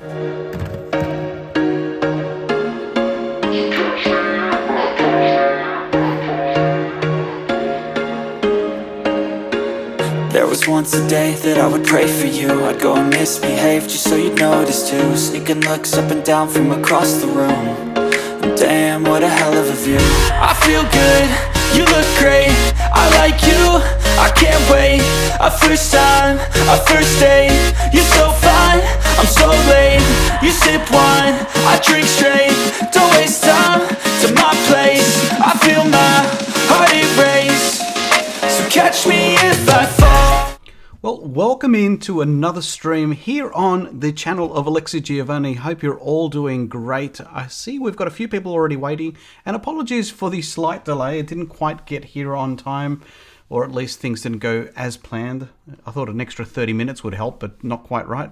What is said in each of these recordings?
There was once a day that I would pray for you. I'd go and misbehave just so you'd notice too. Sneaking looks up and down from across the room. Damn, what a hell of a view. I feel good, you look great, I like you, I can't wait. A first time, a first date, you're so fine, I'm so late. You sip wine, I drink straight, don't waste time to my place. I feel my heart erase, so catch me if I fall. Well, welcome into another stream here on the channel of Alexi Giovani. Hope you're all doing great. I see we've got a few people already waiting, and apologies for the slight delay. It didn't quite get here on time, or at least things didn't go as planned. I thought an extra 30 minutes would help, but not quite right.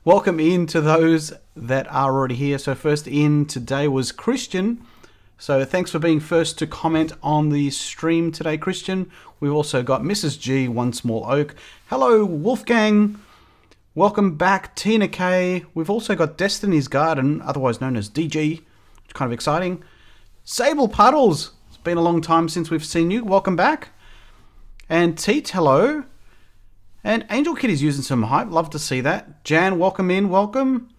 Welcome in to those that are already here. So first in today was Christian. So thanks for being first to comment on the stream today, Christian. We've also got Mrs. G, One Small Oak. Hello, Wolfgang. Welcome back, Tina K. We've also got Destiny's Garden, otherwise known as DG. It's kind of exciting. Sable Puddles. It's been a long time since we've seen you. Welcome back. And Teet, hello. And Angel Kitty's using some hype. Love to see that. Jan, welcome in. Welcome.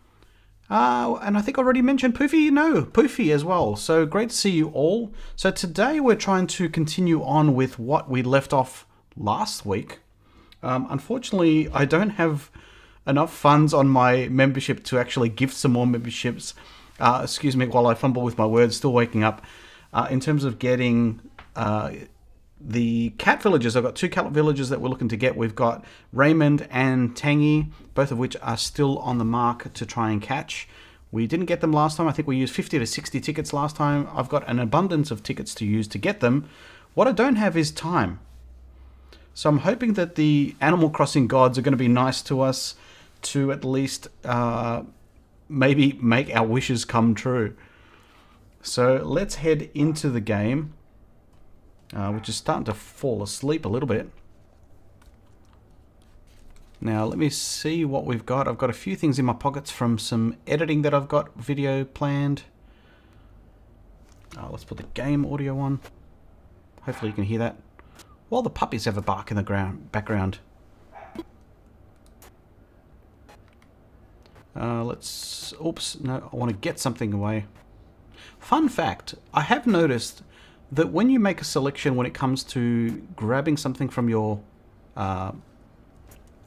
And I think I already mentioned Poofy. No, Poofy as well. So great to see you all. So today we're trying to continue on with what we left off last week. Unfortunately, I don't have enough funds on my membership to actually gift some more memberships. Excuse me while I fumble with my words, still waking up. In terms of getting the cat villages, I've got 2 cat villages that we're looking to get. We've got Raymond and Tangy, both of which are still on the mark to try and catch. We didn't get them last time. I think we used 50 to 60 tickets last time. I've got an abundance of tickets to use to get them. What I don't have is time. So I'm hoping that the Animal Crossing gods are going to be nice to us to at least maybe make our wishes come true. So let's head into the game. Which is starting to fall asleep a little bit. Now let me see what we've got. I've got a few things in my pockets from some editing that I've got video planned. Let's put the game audio on. Hopefully you can hear that. While the puppies have a bark in the background. Oops, no, I want to get something away. Fun fact, I have noticed that when you make a selection when it comes to grabbing something from your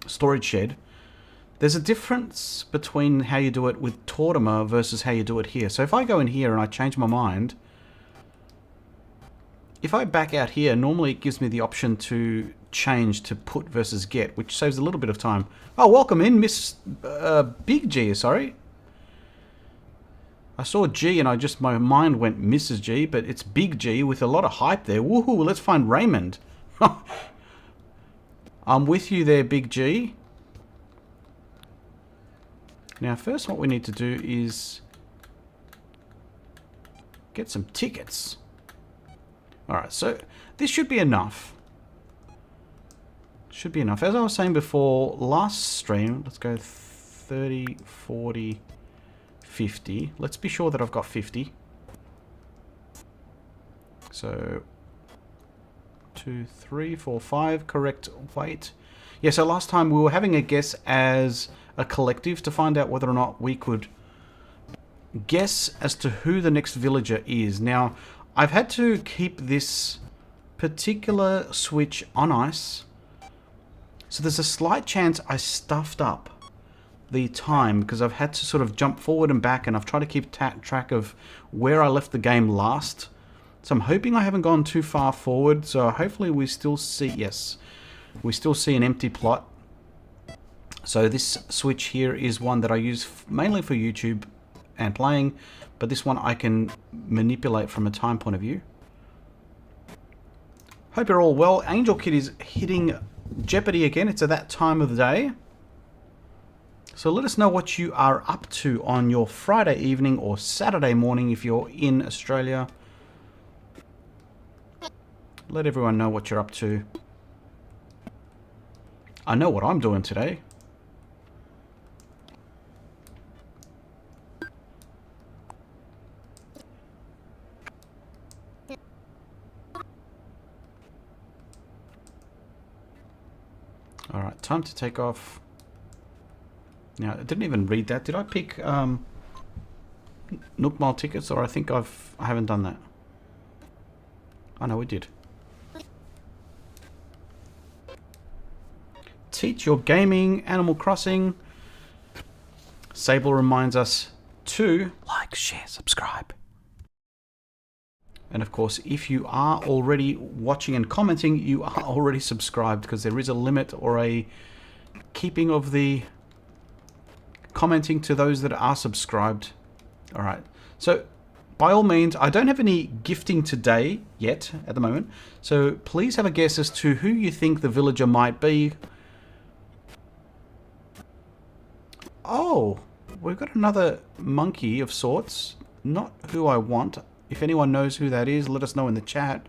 storage shed, there's a difference between how you do it with Tortimer versus how you do it here. So if I go in here and I change my mind, if I back out here, normally it gives me the option to change to put versus get, which saves a little bit of time. Oh, welcome in, Miss Big G, sorry. I saw G and my mind went Mrs. G, but it's Big G with a lot of hype there. Woohoo, let's find Raymond. I'm with you there, Big G. Now first what we need to do is get some tickets. Alright, so this should be enough. Should be enough. As I was saying before, last stream, let's go 30, 40... 50. Let's be sure that I've got 50. So 2, 3, 4, 5. Correct weight. Yeah, so last time we were having a guess as a collective to find out whether or not we could guess as to who the next villager is. Now, I've had to keep this particular switch on ice. So there's a slight chance I stuffed up the time because I've had to sort of jump forward and back, and I've tried to keep track of where I left the game last. So I'm hoping I haven't gone too far forward. So hopefully we still see, yes, we still see an empty plot. So this switch here is one that I use mainly for YouTube and playing, but this one I can manipulate from a time point of view. Hope you're all well. Angel Kid is hitting Jeopardy again. It's at that time of the day. So let us know what you are up to on your Friday evening or Saturday morning if you're in Australia. Let everyone know what you're up to. I know what I'm doing today. time to take off. Now, I didn't even read that. Did I pick Nook Mile tickets, or I think I haven't done that. Oh no, we did. Teach your gaming, Animal Crossing. Sable reminds us to like, share, subscribe. And of course, if you are already watching and commenting, you are already subscribed, because there is a limit or a keeping of the commenting to those that are subscribed. All right. So by all means, I don't have any gifting today yet at the moment. So please have a guess as to who you think the villager might be. Oh, we've got another monkey of sorts. Not who I want. If anyone knows who that is, let us know in the chat.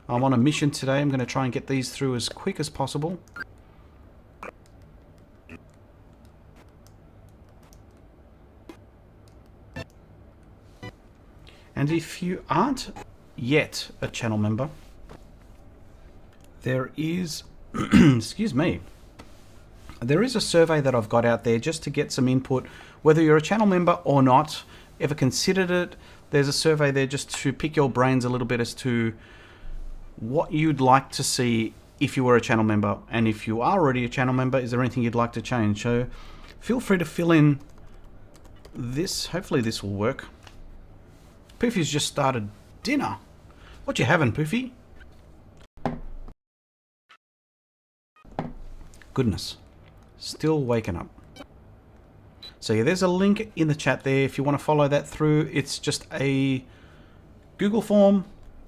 I'm on a mission today. I'm going to try and get these through as quick as possible. And if you aren't yet a channel member, there is, excuse me, there is a survey that I've got out there just to get some input, whether you're a channel member or not, ever considered it. There's a survey there just to pick your brains a little bit as to what you'd like to see if you were a channel member. And if you are already a channel member, is there anything you'd like to change? So feel free to fill in this. Hopefully this will work. Poofy's just started dinner. What you having, Poofy? Goodness. Still waking up. So yeah, there's a link in the chat there if you want to follow that through. It's just a Google form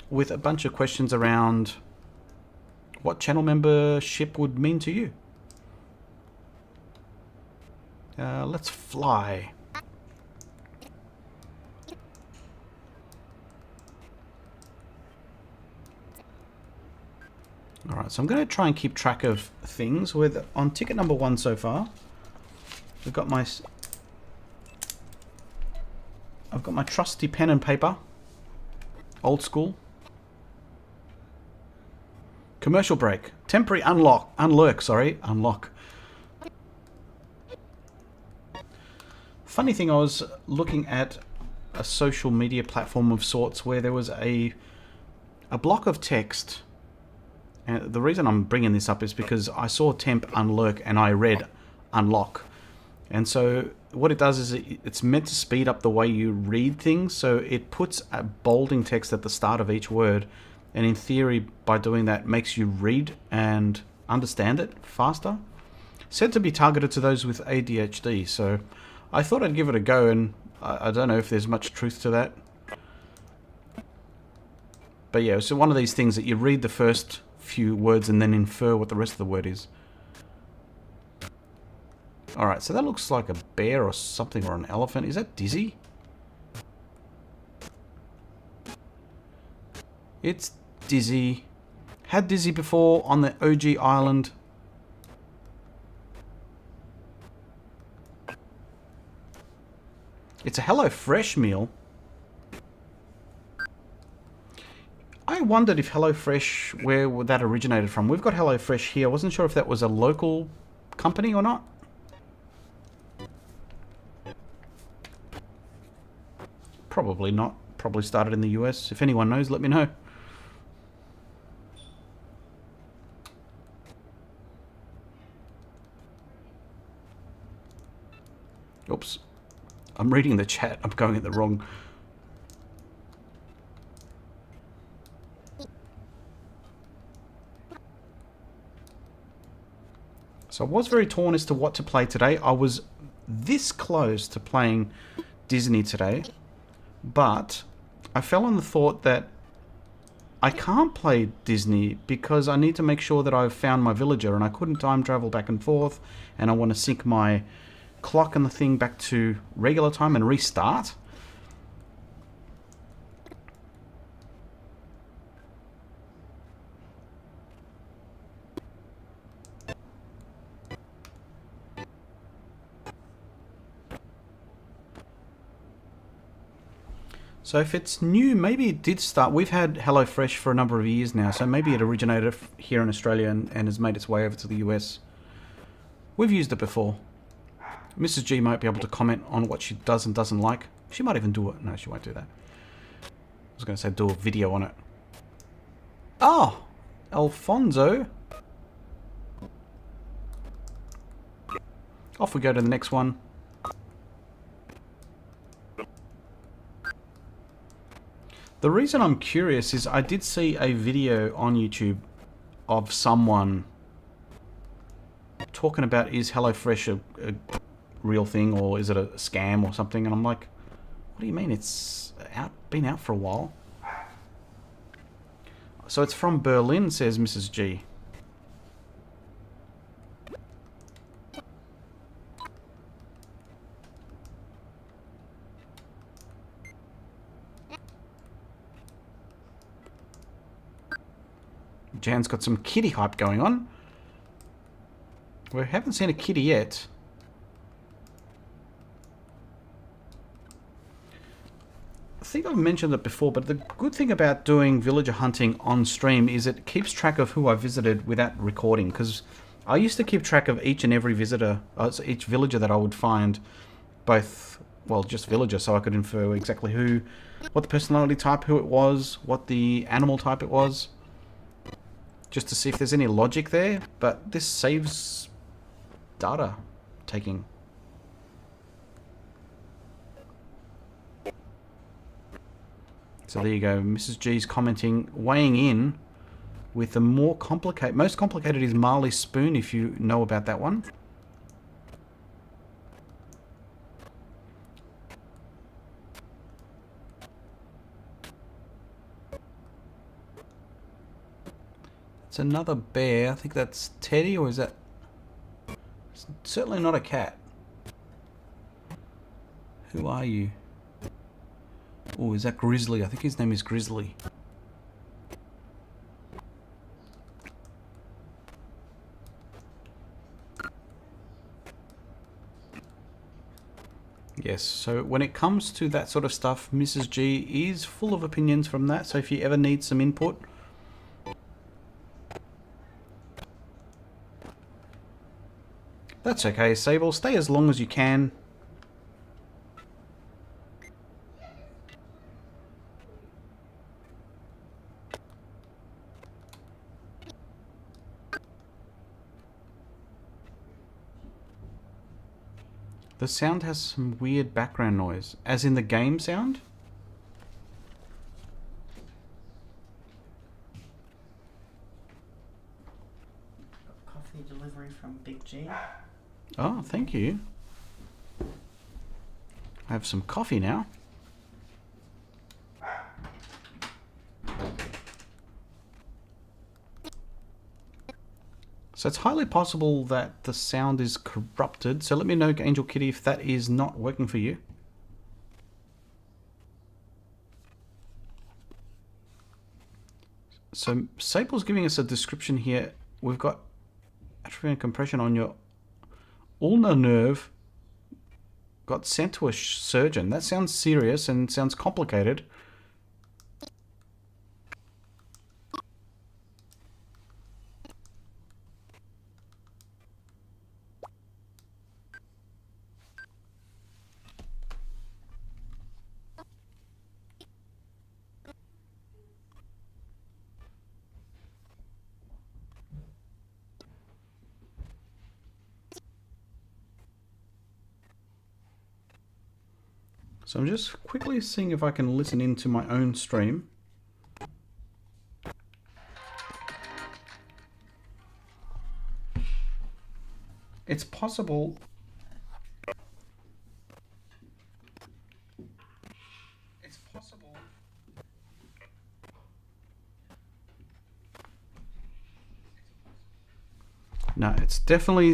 with a bunch of questions around what channel membership would mean to you. Let's fly. Alright, so I'm going to try and keep track of things. With on ticket number 1 so far. I've got my trusty pen and paper. Old school. Commercial break. Temporary unlock. Unlock. Funny thing, I was looking at a social media platform of sorts where there was a block of text. And the reason I'm bringing this up is because I saw temp unlurk and I read unlock. And so what it does is it's meant to speed up the way you read things. So it puts a bolding text at the start of each word. And in theory, by doing that, makes you read and understand it faster. Said to be targeted to those with ADHD. So I thought I'd give it a go, and I don't know if there's much truth to that. But yeah, so one of these things that you read the first few words and then infer what the rest of the word is. Alright, so that looks like a bear or something, or an elephant. Is that Dizzy? It's Dizzy. Had Dizzy before on the OG island. It's a HelloFresh meal. I wondered if HelloFresh, where would that originated from? We've got HelloFresh here. I wasn't sure if that was a local company or not. Probably not. Probably started in the US. If anyone knows, let me know. Oops. I'm reading the chat. I'm going at the wrong... So I was very torn as to what to play today. I was this close to playing Disney today, but I fell on the thought that I can't play Disney because I need to make sure that I've found my villager, and I couldn't time travel back and forth, and I want to sync my clock and the thing back to regular time and restart. So if it's new, maybe it did start... We've had HelloFresh for a number of years now, so maybe it originated here in Australia and has made its way over to the US. We've used it before. Mrs. G might be able to comment on what she does and doesn't like. She might even do it. No, she won't do that. I was going to say do a video on it. Oh! Alfonso. Off we go to the next one. The reason I'm curious is I did see a video on YouTube of someone talking about, is HelloFresh a real thing or is it a scam or something? And I'm like, what do you mean? It's been out for a while. So it's from Berlin, says Mrs. G. Jan's got some kitty hype going on. We haven't seen a kitty yet. I think I've mentioned it before, but the good thing about doing villager hunting on stream is it keeps track of who I visited without recording, because I used to keep track of each and every visitor, each villager that I would find, both, well, just villager, so I could infer exactly who, what the personality type, who it was, what the animal type it was, just to see if there's any logic there, but this saves data taking. So there you go, Mrs. G's commenting, weighing in with the more complicated, most complicated is Marley's spoon, if you know about that one. It's another bear. I think that's Teddy, or is that... It's certainly not a cat. Who are you? Oh, is that Grizzly? I think his name is Grizzly. Yes, so when it comes to that sort of stuff, Mrs. G is full of opinions from that, so if you ever need some input... That's okay, Sable. Stay as long as you can. The sound has some weird background noise, as in the game sound. Coffee delivery from Big G. Oh, thank you. I have some coffee now. So it's highly possible that the sound is corrupted. So let me know, Angel Kitty, if that is not working for you. So Sable's giving us a description here. We've got atrophy and compression on your ulnar nerve. Got sent to a surgeon. That sounds serious and sounds complicated. So I'm just quickly seeing if I can listen into my own stream. It's possible. It's possible. No, it's definitely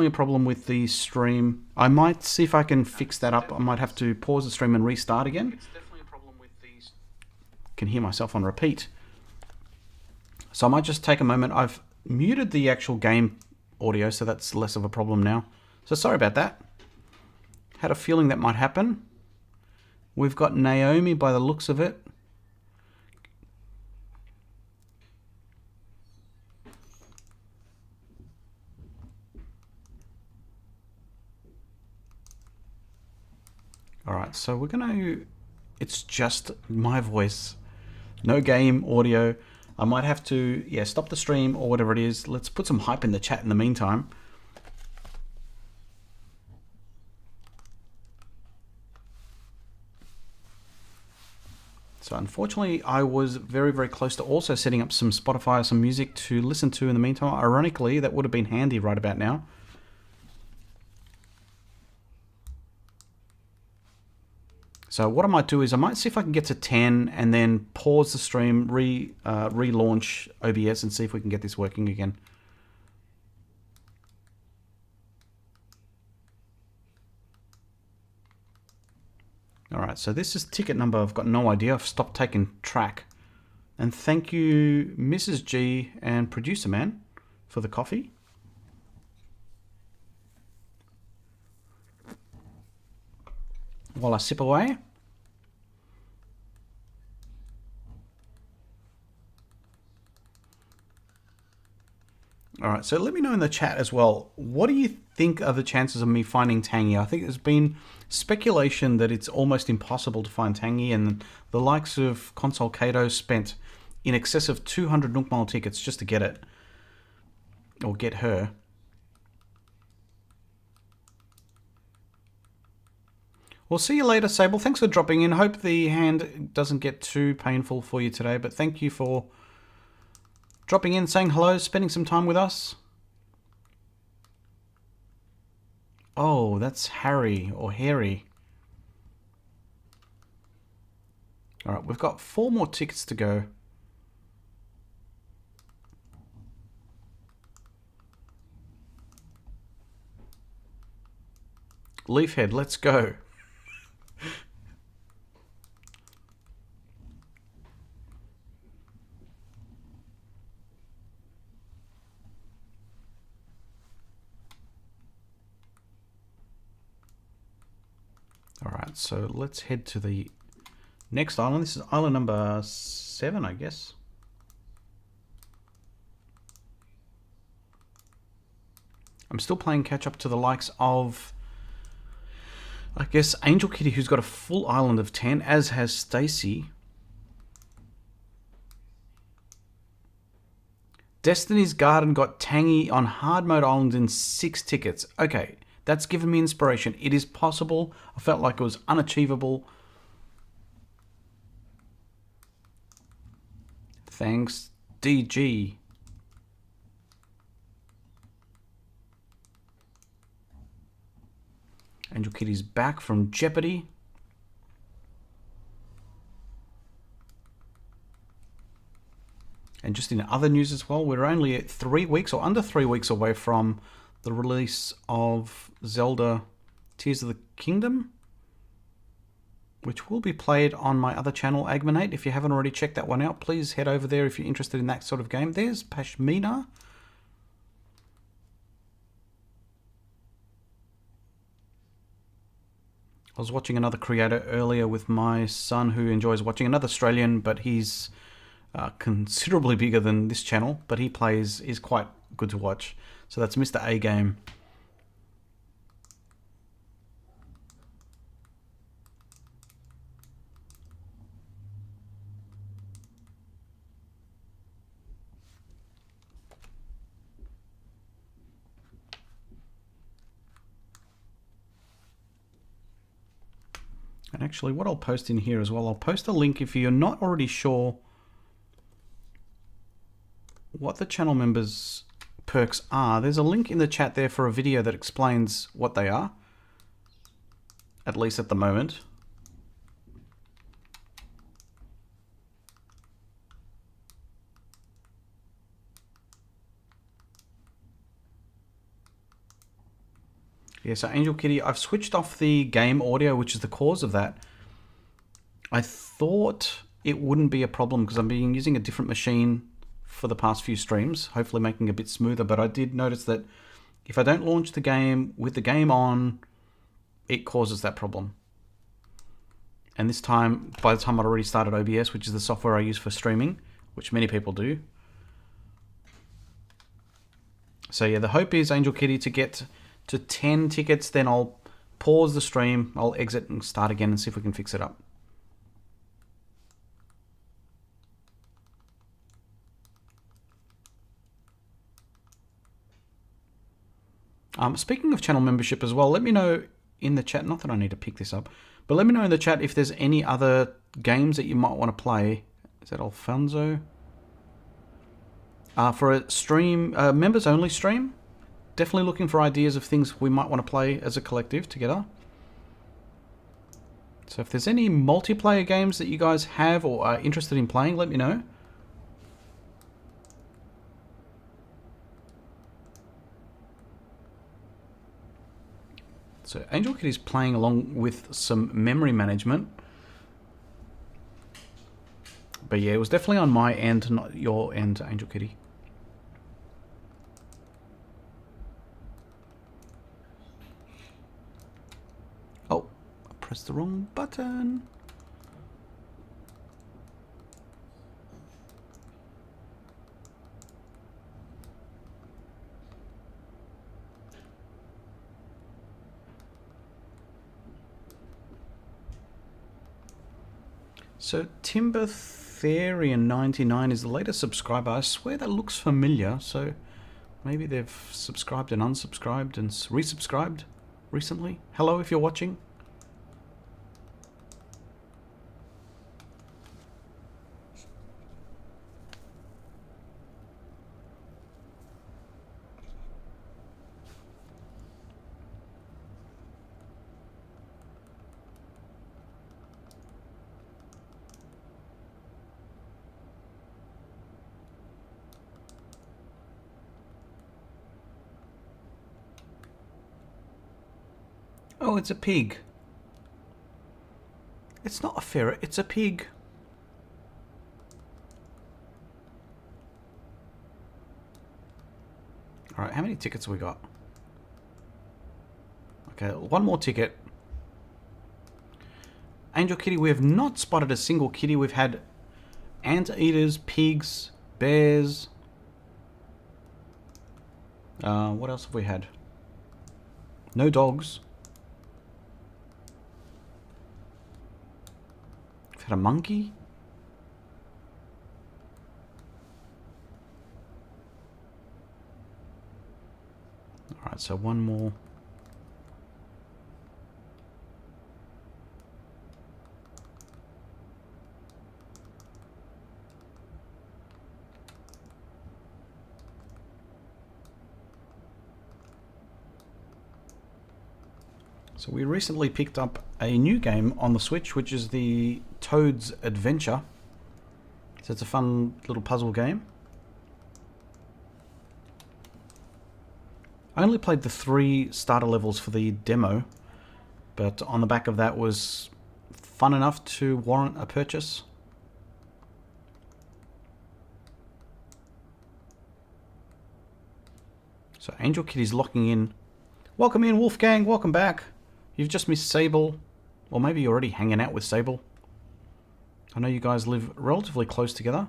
a problem with the stream. I might see if I can fix that up. I might have to pause the stream and restart again. It's definitely a problem with these. Can hear myself on repeat. So I might just take a moment. I've muted the actual game audio, so that's less of a problem now. So sorry about that. Had a feeling that might happen. We've got Naomi by the looks of it. Alright, so we're going to... It's just my voice. No game audio. I might have to, yeah, stop the stream or whatever it is. Let's put some hype in the chat in the meantime. So unfortunately, I was very, very close to also setting up some Spotify or some music to listen to in the meantime. Ironically, that would have been handy right about now. So what I might do is I might see if I can get to 10 and then pause the stream, relaunch OBS and see if we can get this working again. Alright, so this is ticket number. I've got no idea. I've stopped taking track. And thank you, Mrs. G and Producer Man, for the coffee. While I sip away. Alright, so let me know in the chat as well, what do you think are the chances of me finding Tangy? I think there's been speculation that it's almost impossible to find Tangy, and the likes of Console Kato spent in excess of 200 Nook Mile tickets just to get it. Or get her. We'll see you later, Sable. Thanks for dropping in. Hope the hand doesn't get too painful for you today, but thank you for dropping in, saying hello, spending some time with us. Oh, that's Harry or Harry. All right, we've got 4 more tickets to go. Leafhead, let's go. Alright, so let's head to the next island. This is island number 7, I guess. I'm still playing catch up to the likes of, I guess, Angel Kitty, who's got a full island of 10, as has Stacy. Destiny's Garden got Tangy on hard mode island in 6 tickets. Okay. That's given me inspiration. It is possible. I felt like it was unachievable. Thanks, DG. Angel Kitty's back from Jeopardy. And just in other news as well, we're only at 3 weeks or under 3 weeks away from the release of Zelda Tears of the Kingdom, which will be played on my other channel, Agmanate. If you haven't already checked that one out, please head over there if you're interested in that sort of game. There's Pashmina. I was watching another creator earlier with my son who enjoys watching, another Australian, but he's considerably bigger than this channel, but he plays, is quite good to watch. So that's Mr. A Game. And actually what I'll post in here as well, I'll post a link if you're not already sure what the channel members' perks are. There's a link in the chat there for a video that explains what they are, at least at the moment. Yeah, so Angel Kitty, I've switched off the game audio, which is the cause of that. I thought it wouldn't be a problem because I've been using a different machine for the past few streams, hopefully making it a bit smoother, but I did notice that if I don't launch the game with the game on, it causes that problem. And this time, by the time I'd already started OBS, which is the software I use for streaming, which many people do. So yeah, the hope is, Angel Kitty, to get to 10 tickets, then I'll pause the stream. I'll exit and start again and see if we can fix it up. Speaking of channel membership as well, let me know in the chat, not that I need to pick this up, but let me know in the chat if there's any other games that you might want to play. Is that Alfonso? For a stream, members only stream. Definitely looking for ideas of things we might want to play as a collective together. So if there's any multiplayer games that you guys have or are interested in playing, let me know. So Angel Kitty's playing along with some memory management. But yeah, it was definitely on my end, not your end, Angel Kitty. Oh, I pressed the wrong button. So Timbertherian99 is the latest subscriber. I swear that looks familiar, so maybe they've subscribed and unsubscribed and resubscribed recently. Hello if you're watching. Oh, it's a pig. It's not a ferret, it's a pig. Alright, how many tickets have we got? Okay, one more ticket. Angel Kitty, we have not spotted a single kitty. We've had anteaters, pigs, bears. What else have we had? No dogs. We've had a monkey. Alright, so one more. So we recently picked up a new game on the Switch, which is the Toad's Adventure. So it's a fun little puzzle game. I only played the 3 starter levels for the demo, but on the back of that was fun enough to warrant a purchase. So Angel Kitty's locking in. Welcome in, Wolfgang, welcome back. You've just missed Sable, or maybe you're already hanging out with Sable. I know you guys live relatively close together.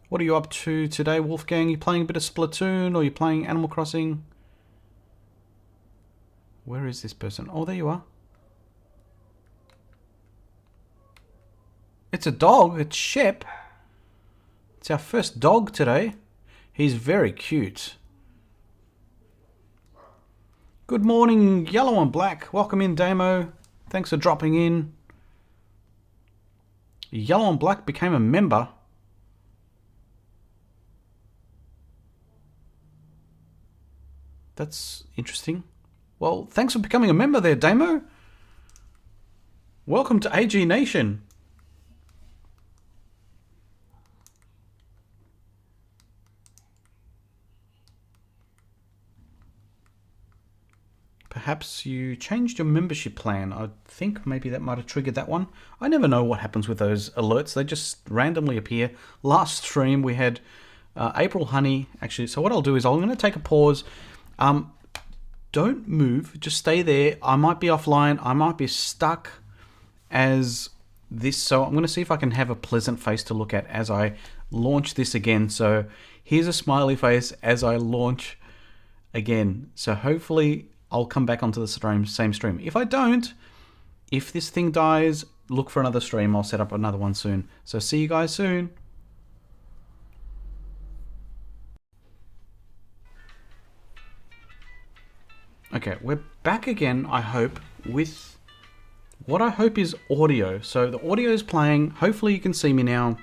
What are you up to today, Wolfgang? You playing a bit of Splatoon, or you playing Animal Crossing? Where is this person? Oh, there you are. It's a dog, it's Shep. It's our first dog today. He's very cute. Good morning, Yellow and Black. Welcome in, Damo. Thanks for dropping in. Yellow and Black became a member. That's interesting. Well, thanks for becoming a member there, Damo. Welcome to AG Nation. Perhaps you changed your membership plan. I think maybe that might have triggered that one. I never know what happens with those alerts. They just randomly appear. Last stream we had April Honey, actually. So what I'll do is I'm going to take a pause. Don't move. Just stay there. I might be offline. I might be stuck as this. So I'm going to see if I can have a pleasant face to look at as I launch this again. So here's a smiley face as I launch again. So hopefully I'll come back onto the same stream. If I don't, if this thing dies, look for another stream. I'll set up another one soon. So see you guys soon. Okay, we're back again, I hope, with what I hope is audio. So the audio is playing. Hopefully you can see me now.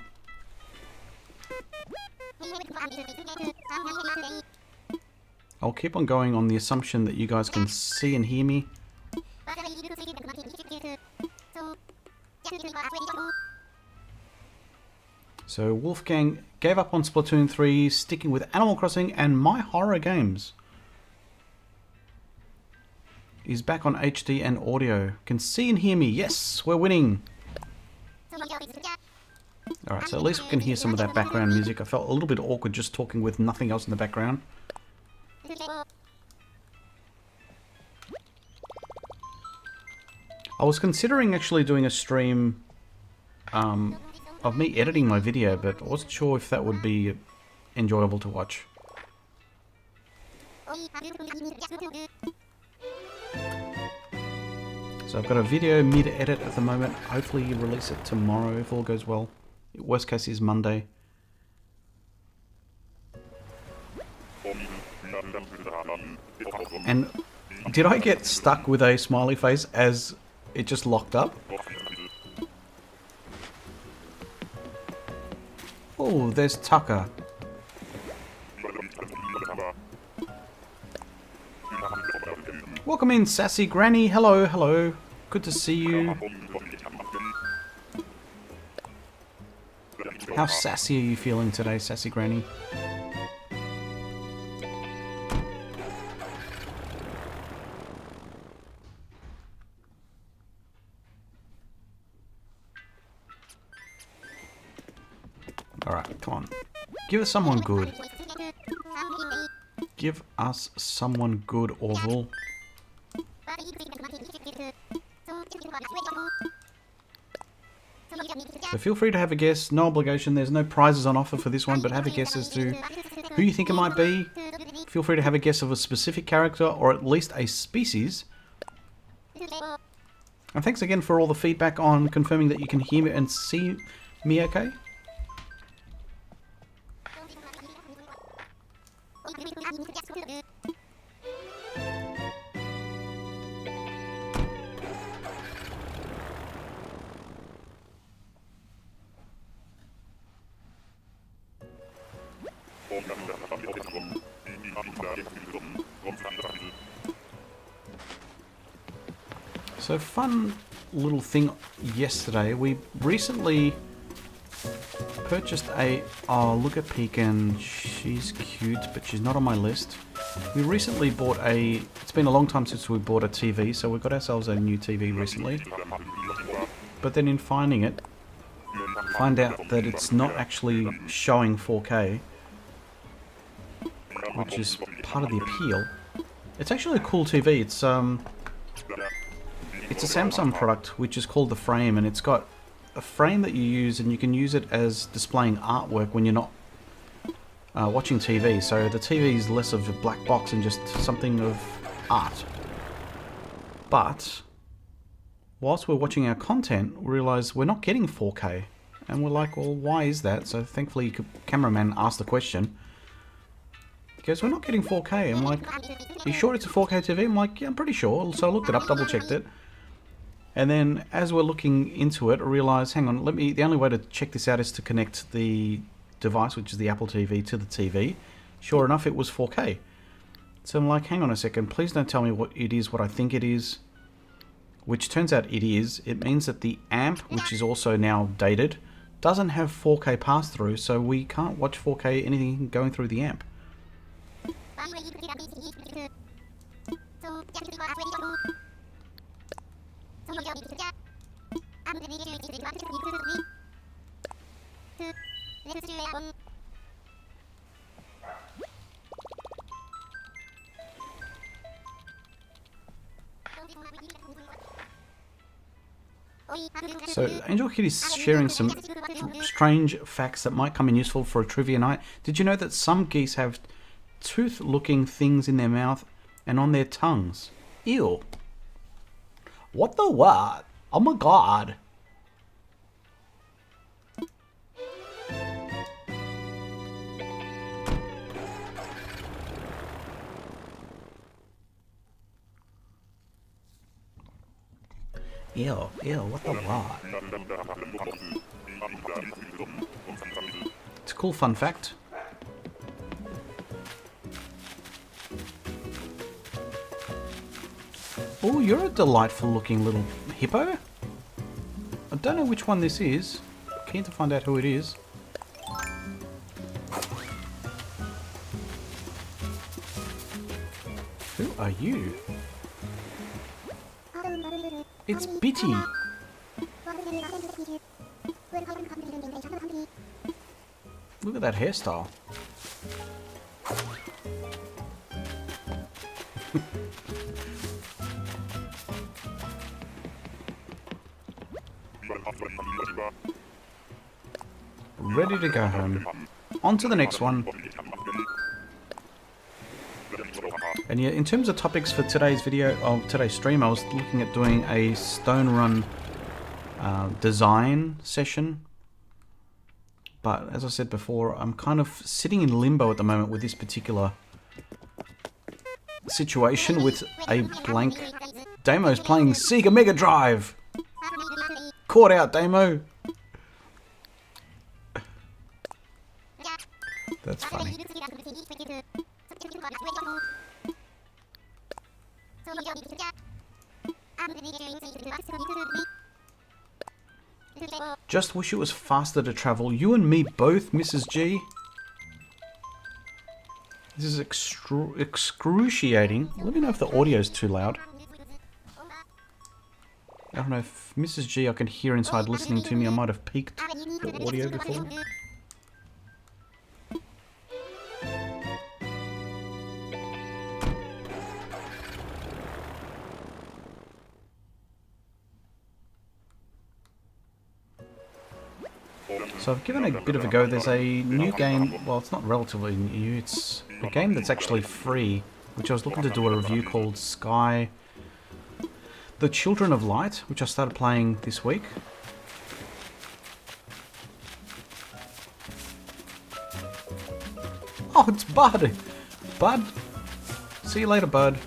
I'll keep on going on the assumption that you guys can see and hear me. So Wolfgang gave up on Splatoon 3, sticking with Animal Crossing and My Horror Games. Is back on HD and audio. Can see and hear me. Yes, we're winning. Alright, so at least we can hear some of that background music. I felt a little bit awkward just talking with nothing else in the background. I was considering actually doing a stream of me editing my video, but I wasn't sure if that would be enjoyable to watch. So I've got a video mid-edit at the moment. Hopefully you release it tomorrow if all goes well. Worst case is Monday. And did I get stuck with a smiley face as it just locked up? Oh, there's Tucker. Welcome in, Sassy Granny. Hello, hello. Good to see you. How sassy are you feeling today, Sassy Granny? Alright, come on. Give us someone good. Give us someone good, Orville. So feel free to have a guess. No obligation. There's no prizes on offer for this one, but have a guess as to who you think it might be. Feel free to have a guess of a specific character or at least a species. And thanks again for all the feedback on confirming that you can hear me and see me okay. So fun little thing yesterday, we recently purchased a, oh look at Pekin, she's cute but she's not on my list. We recently bought a, it's been a long time since we bought a TV, so we got ourselves a new TV recently. But then in finding it, find out that it's not actually showing 4K, which is part of the appeal. It's actually a cool TV. It's a Samsung product which is called the Frame, and it's got a frame that you use, and you can use it as displaying artwork when you're not watching TV. So the TV is less of a black box and just something of art. But whilst we're watching our content, we realise we're not getting 4K, and we're like, well, why is that? So thankfully, cameraman asked the question. He goes, we're not getting 4K. I'm like, are you sure it's a 4K TV? I'm like, yeah, I'm pretty sure. So I looked it up, double checked it. And then as we're looking into it, I realised, hang on, the only way to check this out is to connect the device, which is the Apple TV, to the TV. Sure enough, it was 4K. So I'm like, hang on a second, please don't tell me what it is, what I think it is. Which turns out it is. It means that the amp, which is also now dated, doesn't have 4K pass-through, so we can't watch 4K anything going through the amp. So Angel Kitty's sharing some strange facts that might come in useful for a trivia night. Did you know that some geese have tooth-looking things in their mouth and on their tongues? Ew. What the what? Oh my god. Ew, what the what? It's a cool fun fact. Oh, you're a delightful looking little hippo. I don't know which one this is. Keen to find out who it is. Who are you? It's Bitty. Look at that hairstyle. Ready to go home. On to the next one. And yeah, in terms of topics for today's video, today's stream, I was looking at doing a stone run design session. But as I said before, I'm kind of sitting in limbo at the moment with this particular situation with a blank. Damo's playing Sega Mega Drive! Caught out, Damo! That's funny. Just wish it was faster to travel. You and me both, Mrs. G. This is excruciating. Let me know if the audio is too loud. I don't know if Mrs. G I can hear inside listening to me. I might have peaked the audio before. So I've given a bit of a go. There's a new game, well, it's not relatively new, it's a game that's actually free, which I was looking to do a review called Sky The Children of Light, which I started playing this week. Oh, it's Bud! Bud! See you later, Bud.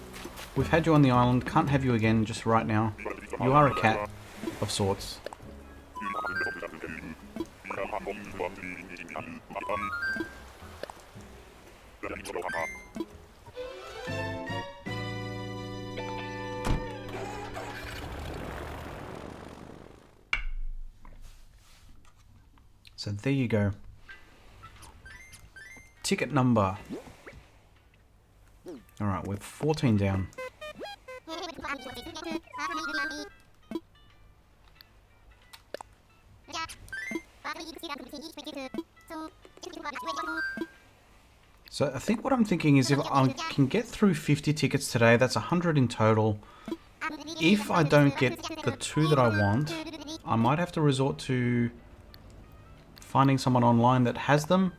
We've had you on the island, can't have you again just right now. You are a cat of sorts. So there you go. Ticket number. Alright, we're 14 down. So I think what I'm thinking is if I can get through 50 tickets today, that's 100 in total. If I don't get the 2 that I want, I might have to resort to finding someone online that has them,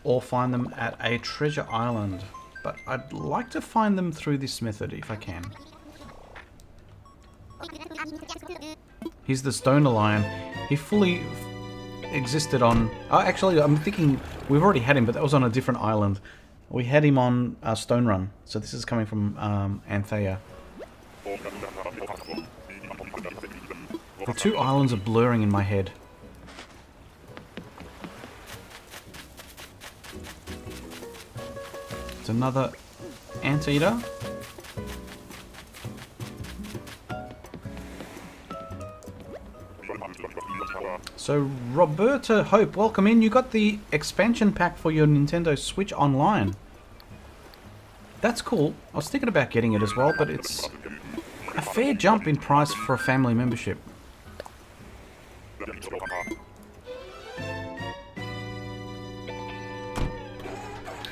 or find them at a treasure island. But I'd like to find them through this method if I can. He's the Stoner Lion. He fully existed on... Oh, actually, I'm thinking we've already had him, but that was on a different island. We had him on Stone Run, so this is coming from Anthea. The two islands are blurring in my head. It's another anteater. So Roberta Hope, welcome in. You got the expansion pack for your Nintendo Switch Online. That's cool. I was thinking about getting it as well, but it's a fair jump in price for a family membership.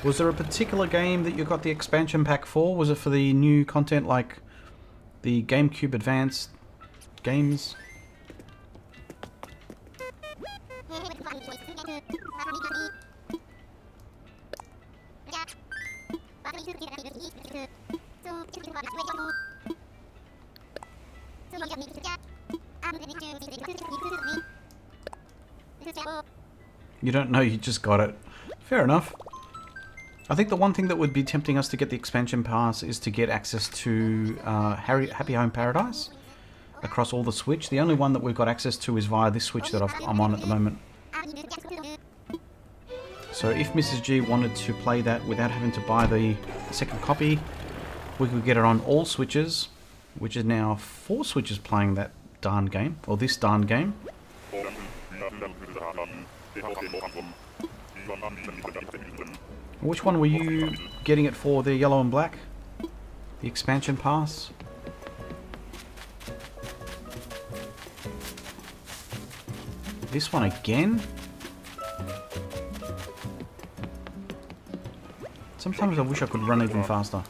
Was there a particular game that you got the expansion pack for? Was it for the new content like the GameCube Advanced games. You don't know, you just got it. Fair enough. I think the one thing that would be tempting us to get the expansion pass is to get access to Happy Home Paradise across all the Switch. The only one that we've got access to is via this Switch that I'm on at the moment. So if Mrs. G wanted to play that without having to buy the second copy, we could get it on all Switches, which is now 4 Switches playing that darn game, or this darn game. Which one were you getting it for, the yellow and black? The expansion pass? This one again? Sometimes I wish I could run even faster.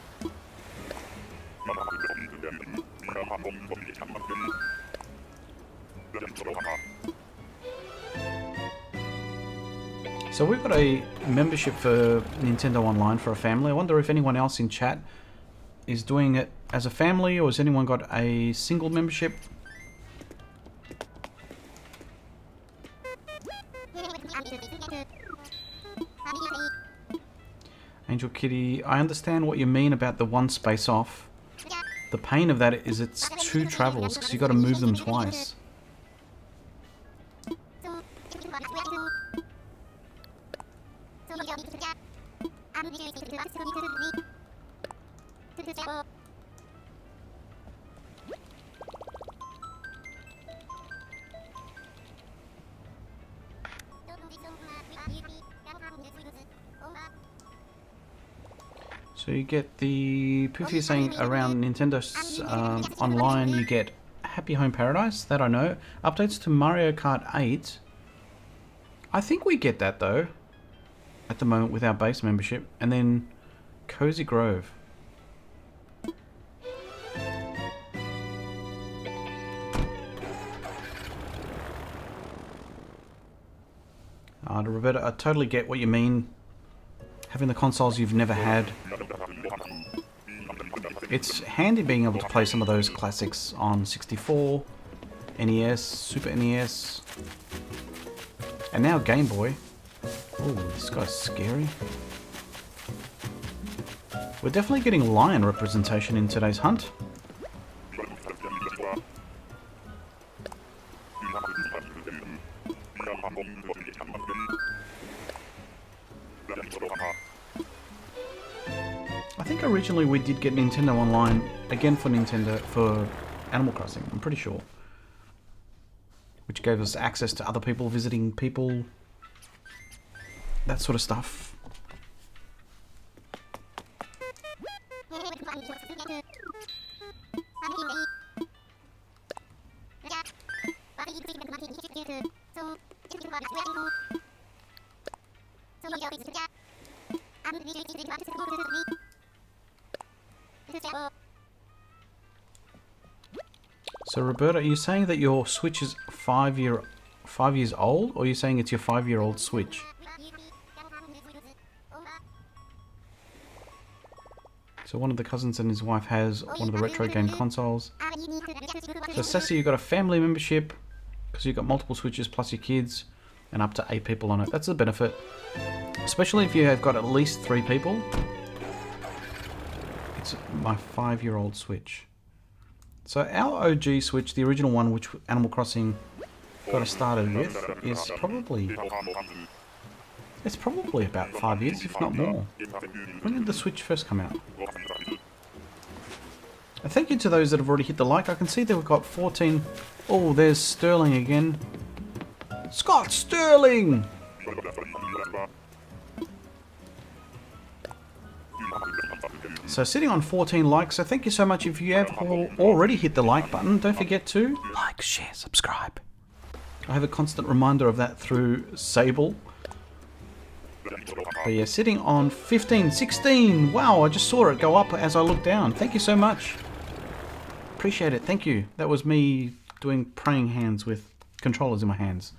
So we've got a membership for Nintendo Online for a family. I wonder if anyone else in chat is doing it as a family, or has anyone got a single membership? Angel Kitty, I understand what you mean about the one space off. The pain of that is it's 2 travels because you've got to move them twice. So you get the Poofy is saying around Nintendo's online you get Happy Home Paradise, that I know. Updates to Mario Kart 8. I think we get that though at the moment with our base membership, and then Cozy Grove. Roberta, I totally get what you mean. Having the consoles you've never had. It's handy being able to play some of those classics on 64, NES, Super NES, and now Game Boy. Oh, this guy's scary. We're definitely getting lion representation in today's hunt. I think originally we did get Nintendo Online, again for Animal Crossing, I'm pretty sure. Which gave us access to other people, visiting people, that sort of stuff. So Roberta, are you saying that your Switch is 5 years old, or are you saying it's your 5-year-old Switch? So one of the cousins and his wife has one of the retro game consoles. So Sassy, you got a family membership because you've got multiple Switches plus your kids and up to 8 people on it. That's a benefit, especially if you have got at least 3 people. It's my 5-year-old Switch. So our OG Switch, the original one which Animal Crossing got us started with, is probably... It's probably about 5 years, if not more. When did the Switch first come out? And thank you to those that have already hit the like. I can see that we've got 14... Oh, there's Sterling again. Scott Sterling! So sitting on 14 likes, so thank you so much. If you have already hit the like button, don't forget to like, share, subscribe. I have a constant reminder of that through Sable. But yeah, sitting on 15, 16. Wow, I just saw it go up as I looked down. Thank you so much. Appreciate it. Thank you. That was me doing praying hands with controllers in my hands.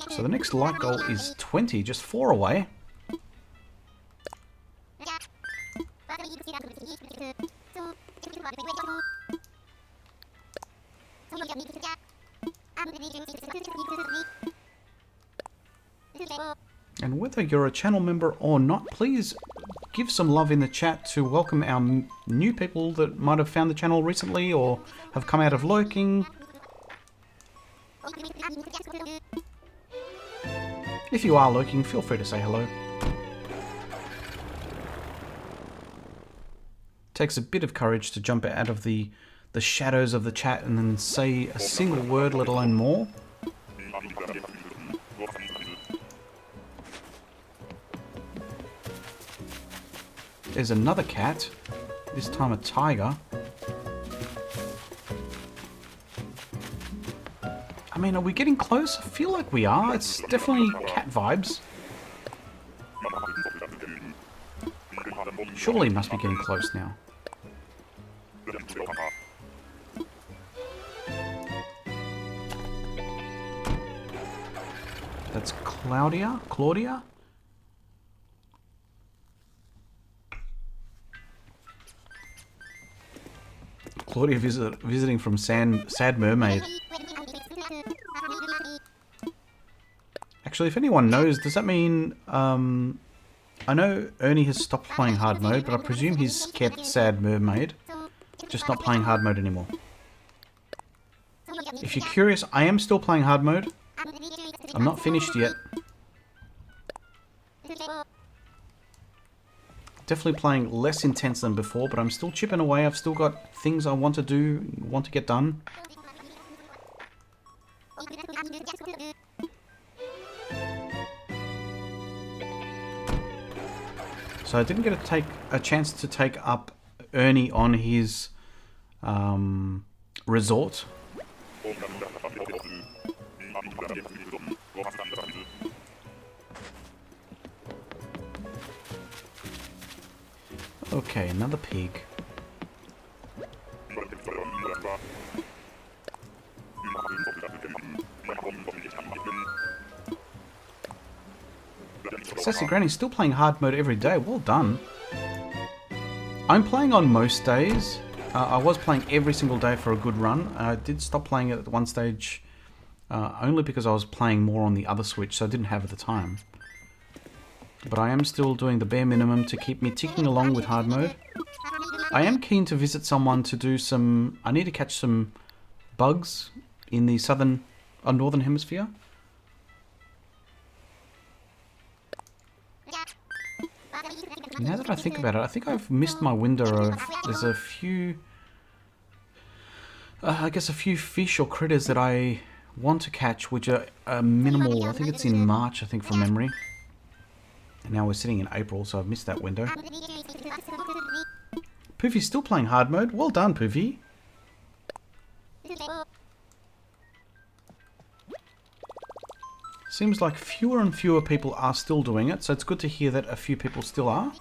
So the next like goal is 20, just 4 away. And whether you're a channel member or not, please give some love in the chat to welcome our new people that might have found the channel recently or have come out of lurking. If you are lurking, feel free to say hello. Takes a bit of courage to jump out of the shadows of the chat and then say a single word, let alone more. There's another cat, this time a tiger. I mean, are we getting close? I feel like we are. It's definitely cat vibes. Surely must be getting close now. That's Claudia? Claudia visiting from Sad Mermaid. Actually, if anyone knows, does that mean... I know Ernie has stopped playing hard mode, but I presume he's kept Sad Mermaid. Just not playing hard mode anymore. If you're curious, I am still playing hard mode. I'm not finished yet. Definitely playing less intense than before, but I'm still chipping away. I've still got things I want to do, want to get done. So I didn't get to take a chance to take up Ernie on his resort. Okay, another pig. Sassy Granny's still playing hard mode every day. Well done. I'm playing on most days. I was playing every single day for a good run. I did stop playing it at one stage only because I was playing more on the other Switch, so I didn't have at the time. But I am still doing the bare minimum to keep me ticking along with hard mode. I am keen to visit someone to do some... I need to catch some bugs in the northern hemisphere. Now that I think about it, I think I've missed my window of... There's a few... I guess a few fish or critters that I want to catch, which are minimal. I think it's in March, I think, from memory. And now we're sitting in April, so I've missed that window. Poofy's still playing hard mode. Well done, Poofy. Seems like fewer and fewer people are still doing it, so it's good to hear that a few people still are.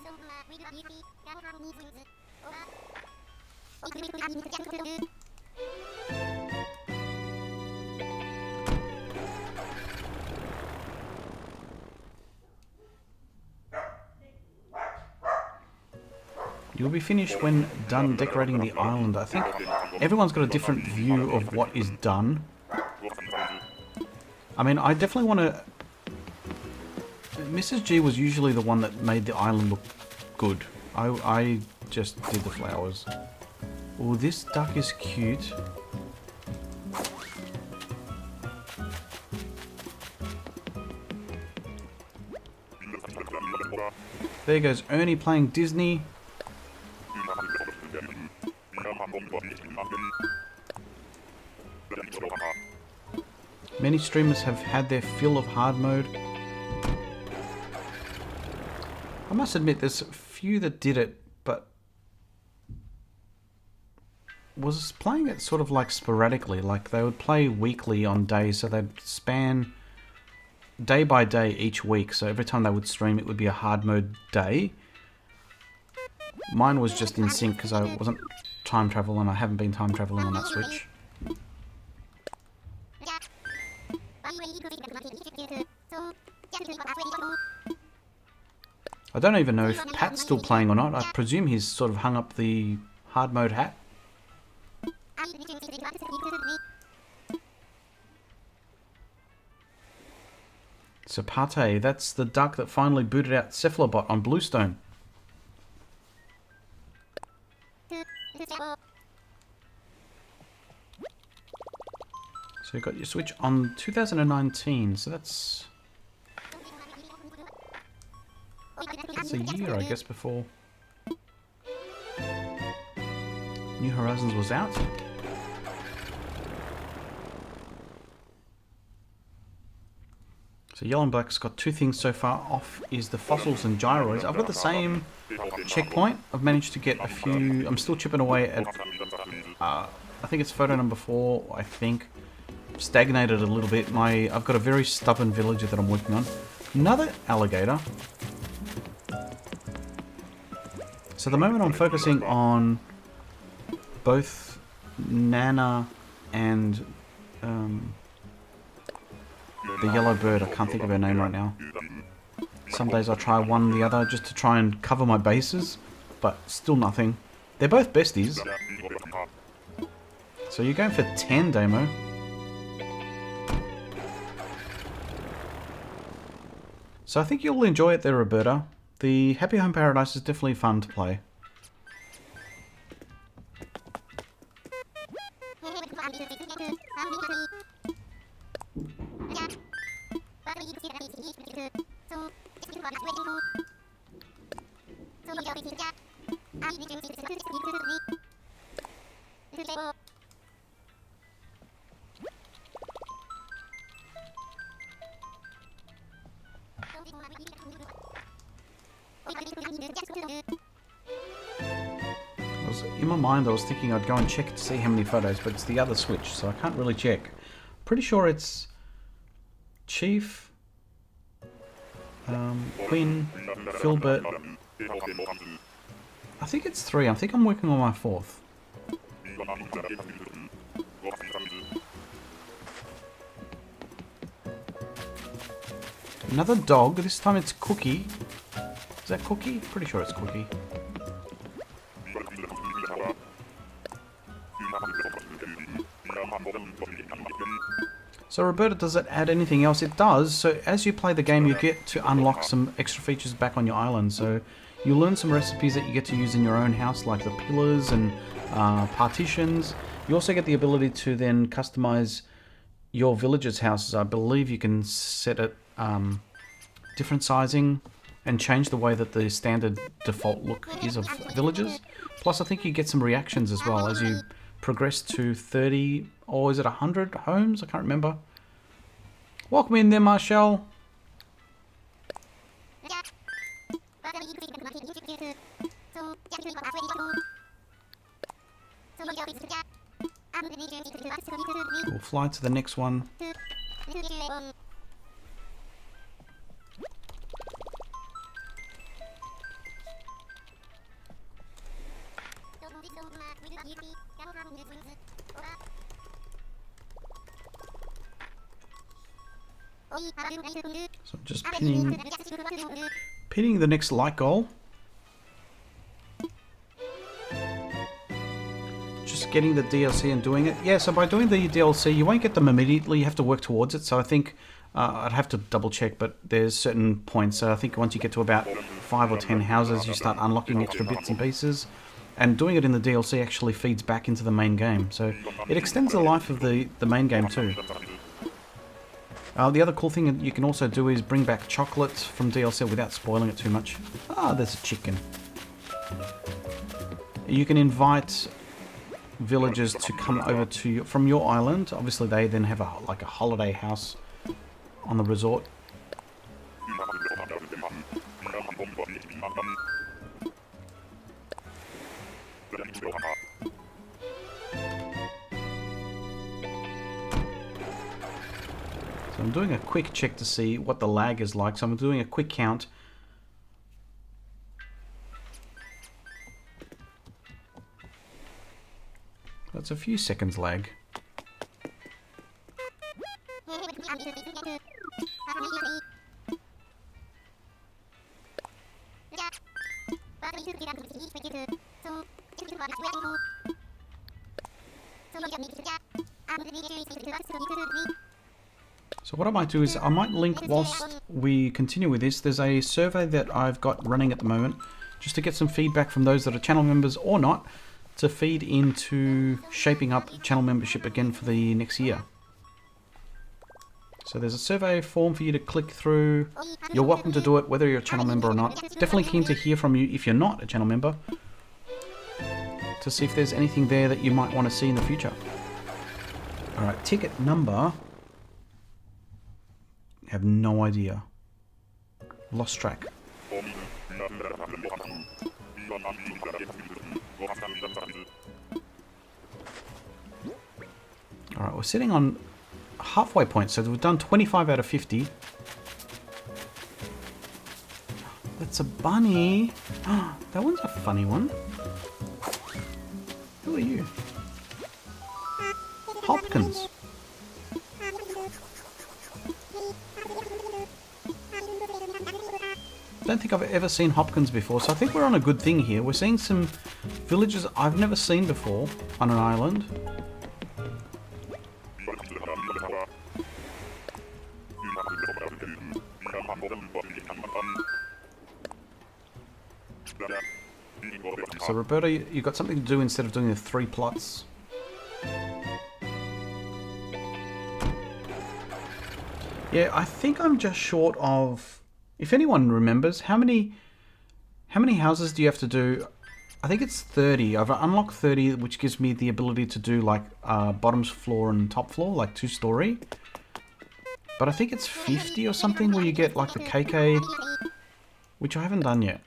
You'll be finished when done decorating the island. I think everyone's got a different view of what is done. I mean, I definitely want to... Mrs. G was usually the one that made the island look good. I just did the flowers. Oh, this duck is cute. There goes Ernie playing Disney. Many streamers have had their fill of hard mode. I must admit there's a few that did it, but was playing it sort of like sporadically, like they would play weekly on days, so they'd span day by day each week, so every time they would stream it would be a hard mode day. Mine was just in sync because I wasn't time travel and I haven't been time traveling on that Switch. I don't even know if Pat's still playing or not. I presume he's sort of hung up the hard mode hat. So Pate, that's the duck that finally booted out Cephalobot on Bluestone. So you got your Switch on 2019, so that's a year, I guess, before New Horizons was out. So Yellow and Black's got two things so far off, is the fossils and gyroids. I've got the same checkpoint. I've managed to get a few. I'm still chipping away at, I think it's photo number 4, I think. Stagnated a little bit. I've got a very stubborn villager that I'm working on. Another alligator. So at the moment I'm focusing on both Nana and the yellow bird. I can't think of her name right now. Some days I try one the other just to try and cover my bases, but still nothing. They're both besties. So you're going for 10, Damo. So I think you'll enjoy it there, Roberta. The Happy Home Paradise is definitely fun to play. In my mind I was thinking I'd go and check to see how many photos, but it's the other Switch, so I can't really check. Pretty sure it's Chief, Quinn, Filbert. I think it's 3. I think I'm working on my 4th. Another dog. This time it's Cookie. Is that Cookie? Pretty sure it's Cookie. So Roberta, does it add anything else? It does. So as you play the game, you get to unlock some extra features back on your island. So you learn some recipes that you get to use in your own house, like the pillars and partitions. You also get the ability to then customize your villagers' houses. I believe you can set it different sizing and change the way that the standard default look is of villages. Plus I think you get some reactions as well as you progress to 30, or is it 100 homes? I can't remember. Welcome in there, Marshall. We'll fly to the next one. So just pinning the next light goal. Just getting the DLC and doing it. Yeah, so by doing the DLC, you won't get them immediately. You have to work towards it. So I think I'd have to double check, but there's certain points. So I think once you get to about 5 or 10 houses, you start unlocking extra bits and pieces. And doing it in the DLC actually feeds back into the main game. So it extends the life of the main game too. The other cool thing that you can also do is bring back chocolates from DLC without spoiling it too much. Ah, there's a chicken. You can invite villagers to come over to you from your island. Obviously they then have like a holiday house on the resort. So I'm doing a quick check to see what the lag is like. So I'm doing a quick count. it's a few seconds lag. So what I might do is I might link whilst we continue with this. There's a survey that I've got running at the moment just to get some feedback from those that are channel members or not to feed into shaping up channel membership again for the next year. So there's a survey form for you to click through. You're welcome to do it whether you're a channel member or not. Definitely keen to hear from you if you're not a channel member to see if there's anything there that you might want to see in the future. Alright, ticket number... have no idea. Lost track. Alright, we're sitting on halfway point, so we've done 25 out of 50. That's a bunny. That one's a funny one. Who are you? Hopkins. Don't think I've ever seen Hopkins before, so I think we're on a good thing here. We're seeing some villages I've never seen before on an island. So Roberto, you got something to do instead of doing the 3 plots. Yeah, I think I'm just short of... If anyone remembers, how many houses do you have to do? I think it's 30. I've unlocked 30, which gives me the ability to do like bottom floor and top floor, like 2-story. But I think it's 50 or something where you get like the KK, which I haven't done yet.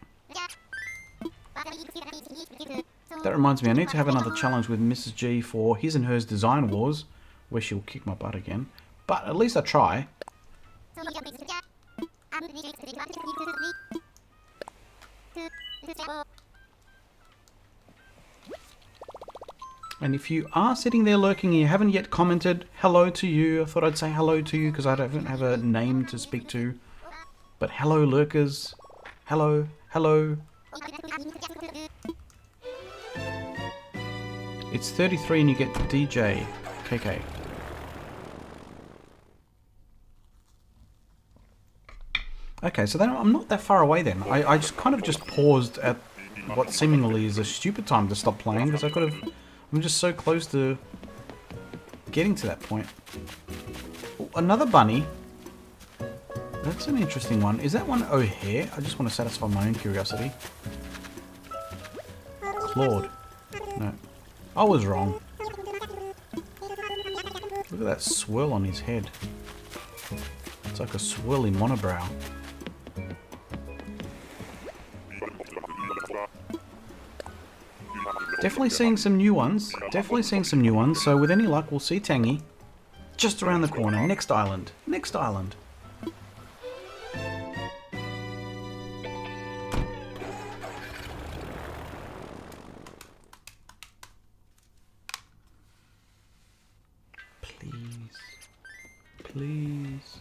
That reminds me, I need to have another challenge with Mrs. G for his and hers design wars, where she'll kick my butt again. But at least I try. And if you are sitting there lurking and you haven't yet commented, hello to you. I thought I'd say hello to you because I don't have a name to speak to. But hello, lurkers. Hello, hello. It's 33 and you get DJ KK. Okay, so then I'm not that far away then. I just kind of just paused at what seemingly is a stupid time to stop playing because I could have... I'm just so close to getting to that point. Oh, another bunny. That's an interesting one. Is that one O'Hare? I just want to satisfy my own curiosity. Claude. No. I was wrong. Look at that swirl on his head. It's like a swirling monobrow. Definitely seeing some new ones. Definitely seeing some new ones. So with any luck, we'll see Tangy just around the corner. Next island. Next island. Please. Please.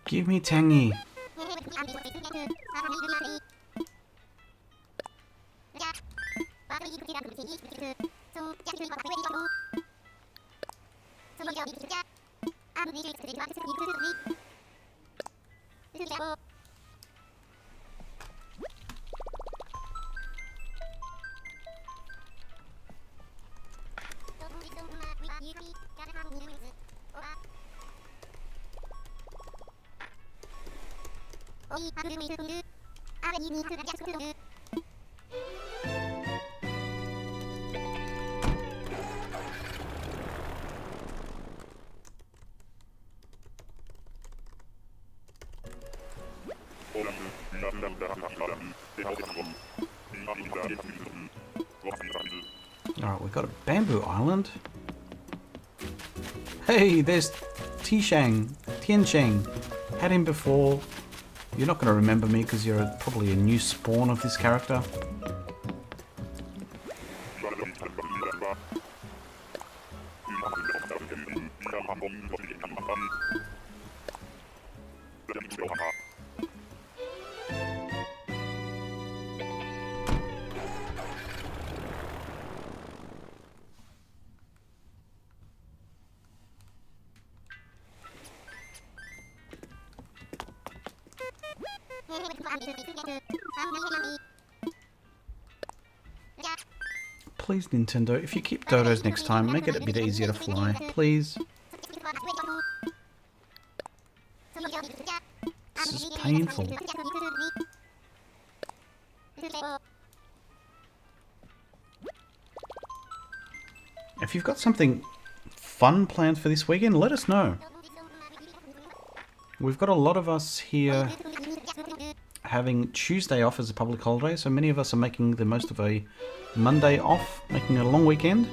Give me Tangy. Alright, we've got a bamboo island. Hey, there's Tiansheng. Had him before. You're not going to remember me because you're probably a new spawn of this character. Please, Nintendo, if you keep dodos next time, make it a bit easier to fly, please. This is painful. If you've got something fun planned for this weekend, let us know. We've got a lot of us here having Tuesday off as a public holiday, so many of us are making the most of a Monday off, making it a long weekend.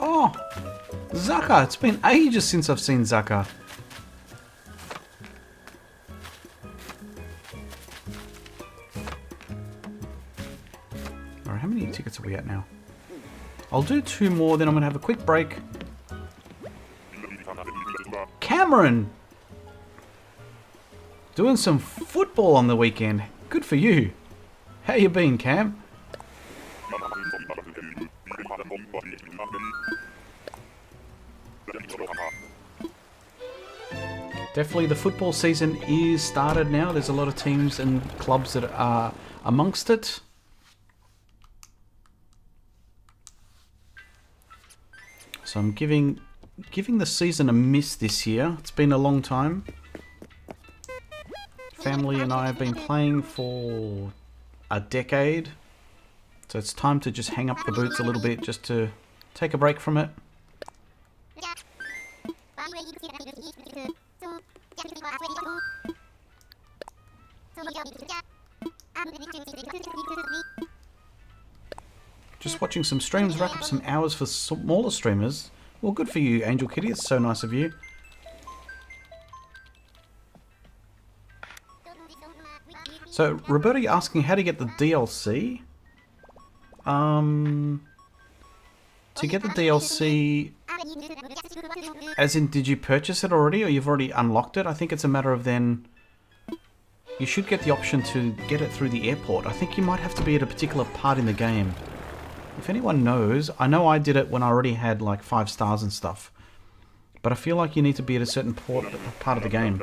Oh, Zaka! It's been ages since I've seen Zaka. Alright, how many tickets are we at now? I'll do 2 more, then I'm going to have a quick break. Cameron! Doing some football on the weekend. Good for you. How you been, Cam? Definitely the football season is started now. There's a lot of teams and clubs that are amongst it. So I'm giving the season a miss this year. It's been a long time. Family and I have been playing for a decade. So it's time to just hang up the boots a little bit, just to take a break from it. Just watching some streams, rack up some hours for smaller streamers. Well, good for you, Angel Kitty. It's so nice of you. So, Roberta asking how to get the DLC. To get the DLC, as in, did you purchase it already, or you've already unlocked it? I think it's a matter of then, you should get the option to get it through the airport. I think you might have to be at a particular part in the game. If anyone knows, I know I did it when I already had like 5 stars and stuff. But I feel like you need to be at a certain part of the game.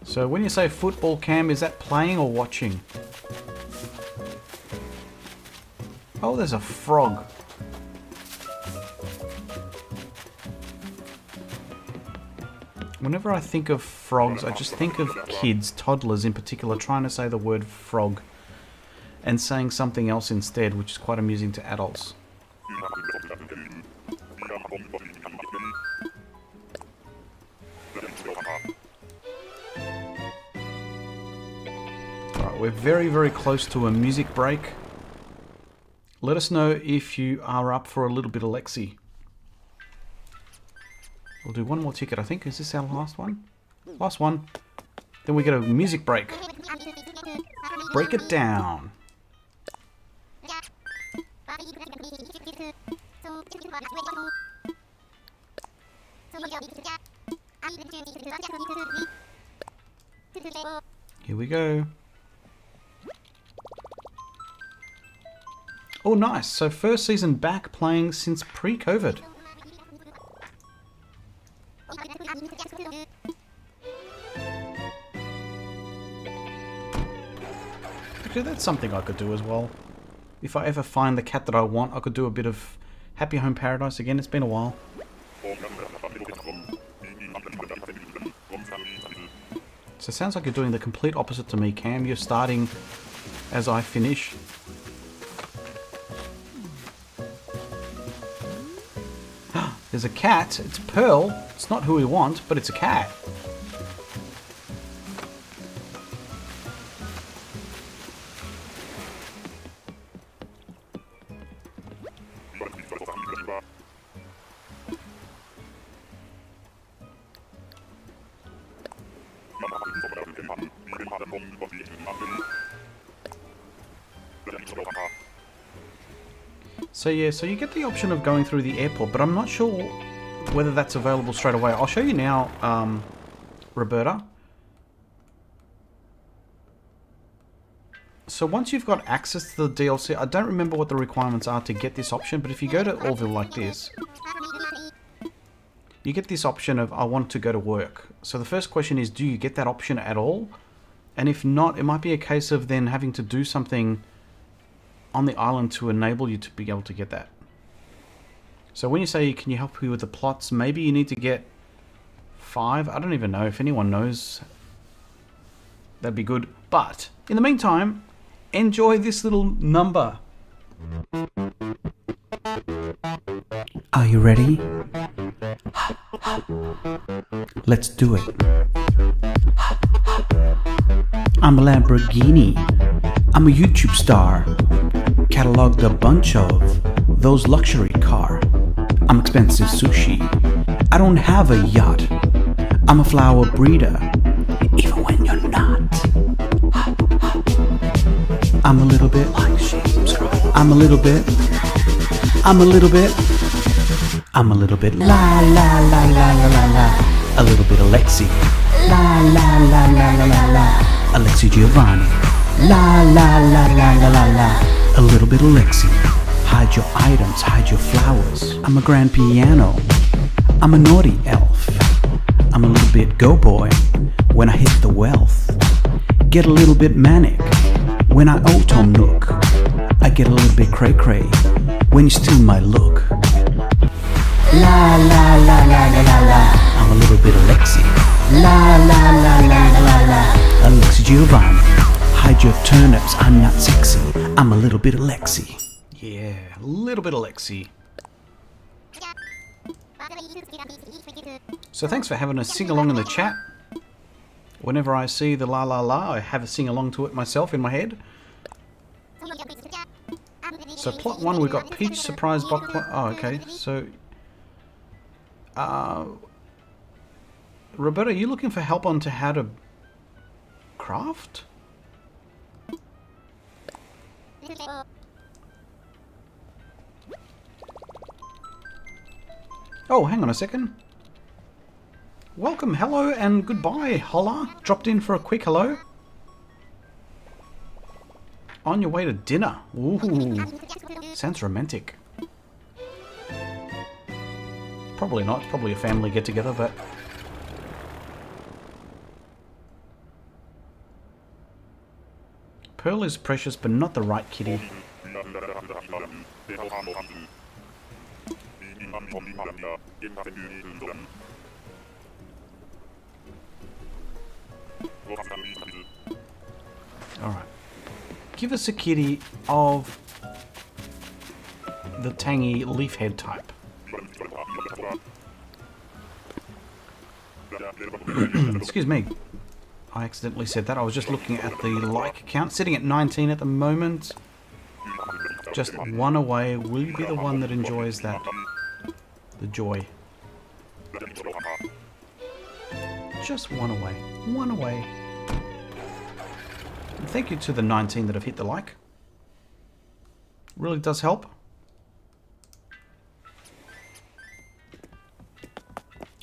So when you say football, Cam, is that playing or watching? Oh, there's a frog. Whenever I think of frogs, I just think of kids, toddlers in particular, trying to say the word frog and saying something else instead, which is quite amusing to adults. Alright, we're very, very close to a music break. Let us know if you are up for a little bit of Alexi. We'll do 1 more ticket, I think. Is this our last one? Last one. Then we get a music break. Break it down. Here we go. Oh, nice. So first season back playing since pre-COVID. Actually, that's something I could do as well. If I ever find the cat that I want, I could do a bit of Happy Home Paradise again. It's been a while. So it sounds like you're doing the complete opposite to me, Cam. You're starting as I finish. There's a cat. It's Pearl. It's not who we want, but it's a cat. So yeah, so you get the option of going through the airport, but I'm not sure whether that's available straight away. I'll show you now, Roberta. So once you've got access to the DLC, I don't remember what the requirements are to get this option, but if you go to Orville like this, you get this option of, I want to go to work. So the first question is, do you get that option at all? And if not, it might be a case of then having to do something on the island to enable you to be able to get that. So when you say, can you help me with the plots, maybe you need to get 5. I don't even know. If anyone knows, that'd be good. But in the meantime, enjoy this little number. Are you ready? Let's do it. I'm a Lamborghini. I'm a YouTube star. Cataloged a bunch of those luxury car. I'm expensive sushi. I don't have a yacht. I'm a flower breeder, even when you're not. I'm a little bit like, share, subscribe. I'm a little bit. I'm a little bit. I'm a little bit la la la la la la la. A little bit Alexi. La la la la la la la. Alexi Giovani. La la la la la la la. A little bit Alexi. Hide your items, hide your flowers. I'm a grand piano. I'm a naughty elf. I'm a little bit go boy when I hit the wealth. Get a little bit manic when I auto nook. I get a little bit cray cray when you steal my look. La la la la la la la. I'm a little bit Alexi. La la la la la la la. Alexi Giovani. Hide your turnips, I'm not sexy. I'm a little bit Alexi. Yeah, a little bit Alexi. So thanks for having a sing along in the chat. Whenever I see the la la la, I have a sing along to it myself in my head. So plot 1, we've got Peach surprise box. Oh, okay. So, Roberta, are you looking for help on to how to craft? Oh, hang on a second. Welcome, hello, and goodbye, holla. Dropped in for a quick hello. On your way to dinner. Ooh, sounds romantic. Probably not, it's probably a family get-together, but... Pearl is precious, but not the right kitty. Alright. Give us a kitty of the Tangy leaf head type. Excuse me. I accidentally said that. I was just looking at the like count, sitting at 19 at the moment. Just one away. Will you be the one that enjoys that? The joy. Just one away. One away. And thank you to the 19 that have hit the like. Really does help.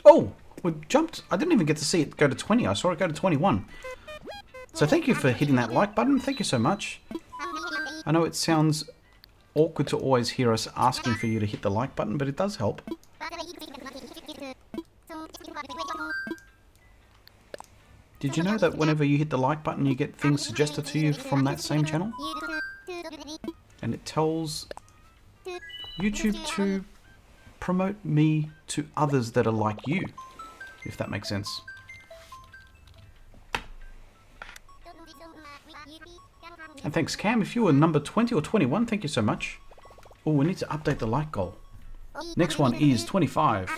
Oh! We jumped. I didn't even get to see it go to 20. I saw it go to 21. So thank you for hitting that like button. Thank you so much. I know it sounds awkward to always hear us asking for you to hit the like button, but it does help. Did you know that whenever you hit the like button, you get things suggested to you from that same channel? And it tells YouTube to promote me to others that are like you, if that makes sense. And thanks, Cam. If you were number 20 or 21, thank you so much. Oh, we need to update the like goal. Next one is 25.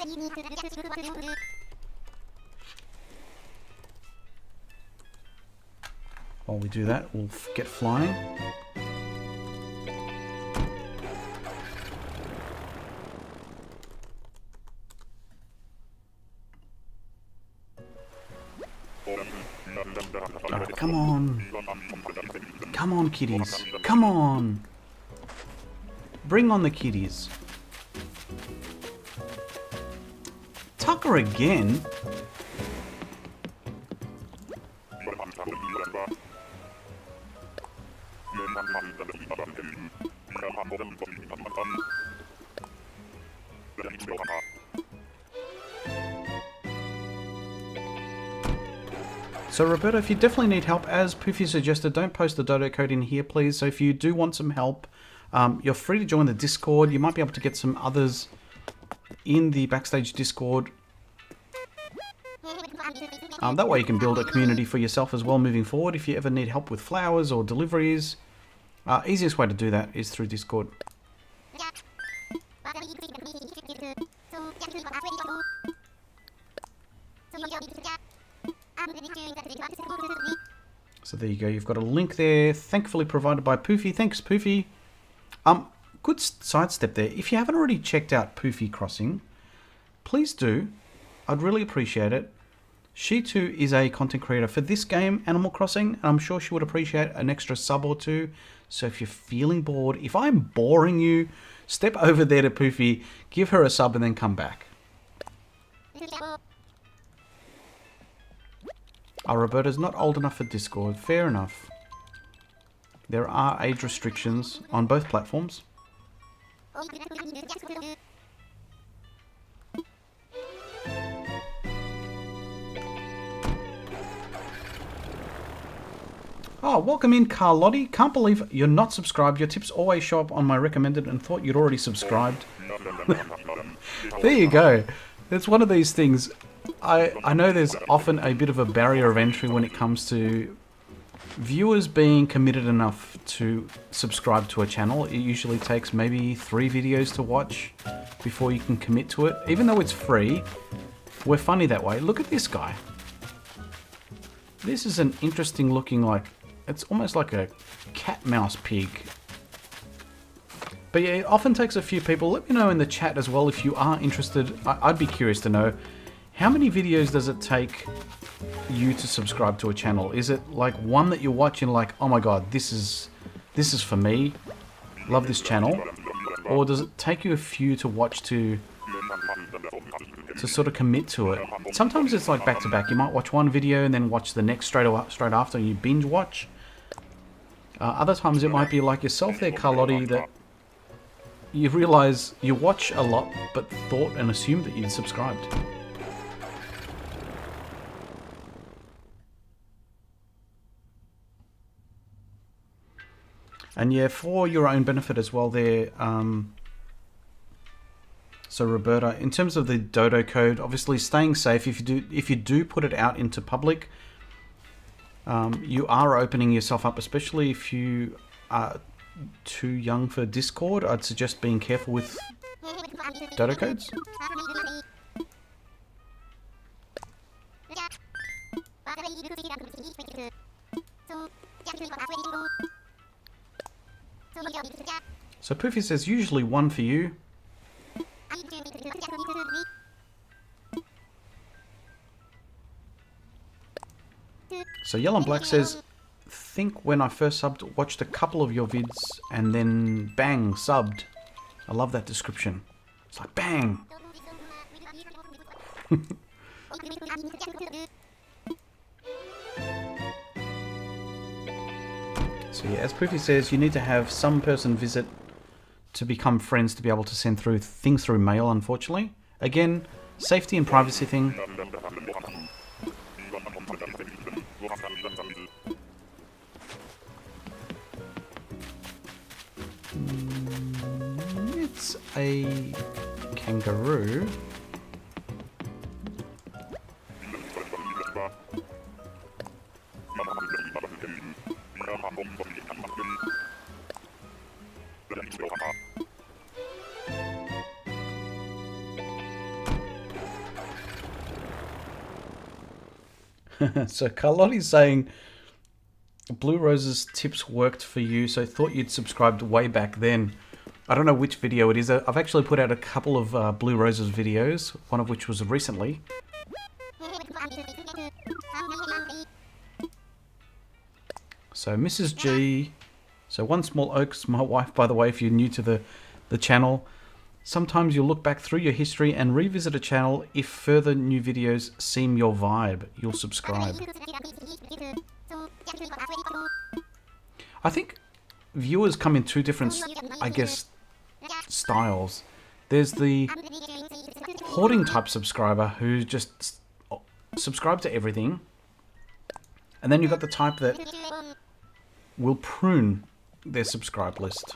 While we do that, we'll get flying. Alright, come on. Come on, kitties. Come on. Bring on the kitties. Tucker again? So Roberta, if you definitely need help, as Poofy suggested, don't post the dodo code in here, please. So if you do want some help, you're free to join the Discord. You might be able to get some others in the Backstage Discord. That way you can build a community for yourself as well moving forward if you ever need help with flowers or deliveries. Easiest way to do that is through Discord. So there you go, you've got a link there, thankfully provided by Poofy. Thanks, Poofy. Good sidestep there. If you haven't already checked out Poofy Crossing, please do. I'd really appreciate it. She too is a content creator for this game, Animal Crossing, and I'm sure she would appreciate an extra sub or two. So if you're feeling bored, if I'm boring you, step over there to Poofy, give her a sub and then come back. Roberta's not old enough for Discord. Fair enough. There are age restrictions on both platforms. Oh, welcome in, Carlotti. Can't believe you're not subscribed. Your tips always show up on my recommended and thought you'd already subscribed. There you go. It's one of these things. I know there's often a bit of a barrier of entry when it comes to viewers being committed enough to subscribe to a channel. It usually takes maybe 3 videos to watch before you can commit to it. Even though it's free, we're funny that way. Look at this guy. This is an interesting looking, like, it's almost like a cat mouse pig. But yeah, it often takes a few people. Let me know in the chat as well if you are interested. I'd be curious to know, how many videos does it take you to subscribe to a channel? Is it like one that you watch and like, oh my god, this is for me, love this channel? Or does it take you a few to watch to sort of commit to it? Sometimes it's like back to back. You might watch one video and then watch the next straight after, and you binge watch. Other times it might be like yourself there, Carlotti, that you realize you watch a lot but thought and assumed that you'd subscribed. And yeah, for your own benefit as well there, so Roberta, in terms of the dodo code, obviously staying safe. If you do put it out into public, you are opening yourself up, especially if you are too young for Discord. I'd suggest being careful with dodo codes. So Poofy says usually 1 for you. So Yellow and Black says, think when I first subbed, watched a couple of your vids and then bang, subbed. I love that description. It's like bang. So yeah, as Poofy says, you need to have some person visit to become friends to be able to send through things through mail, unfortunately. Again, safety and privacy thing. It's a kangaroo. So Carlotti's saying Blue Rose's tips worked for you, so thought you'd subscribed way back then. I don't know which video it is. I've actually put out a couple of Blue Rose's videos, one of which was recently. So Mrs. G. So One Small Oak's my wife, by the way, if you're new to the channel. Sometimes you'll look back through your history and revisit a channel. If further new videos seem your vibe, you'll subscribe. I think viewers come in two different, I guess, styles. There's the hoarding type subscriber who just subscribe to everything. And then you've got the type that will prune their subscribe list.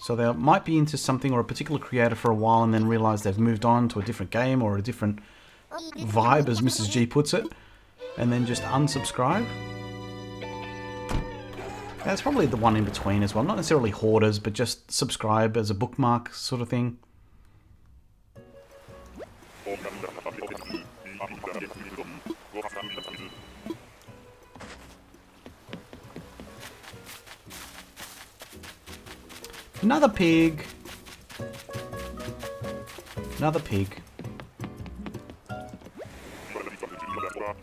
So they might be into something or a particular creator for a while and then realize they've moved on to a different game or a different vibe, as Mrs. G puts it, and then just unsubscribe. That's probably the one in between as well. Not necessarily hoarders, but just subscribe as a bookmark sort of thing. Another pig. Another pig.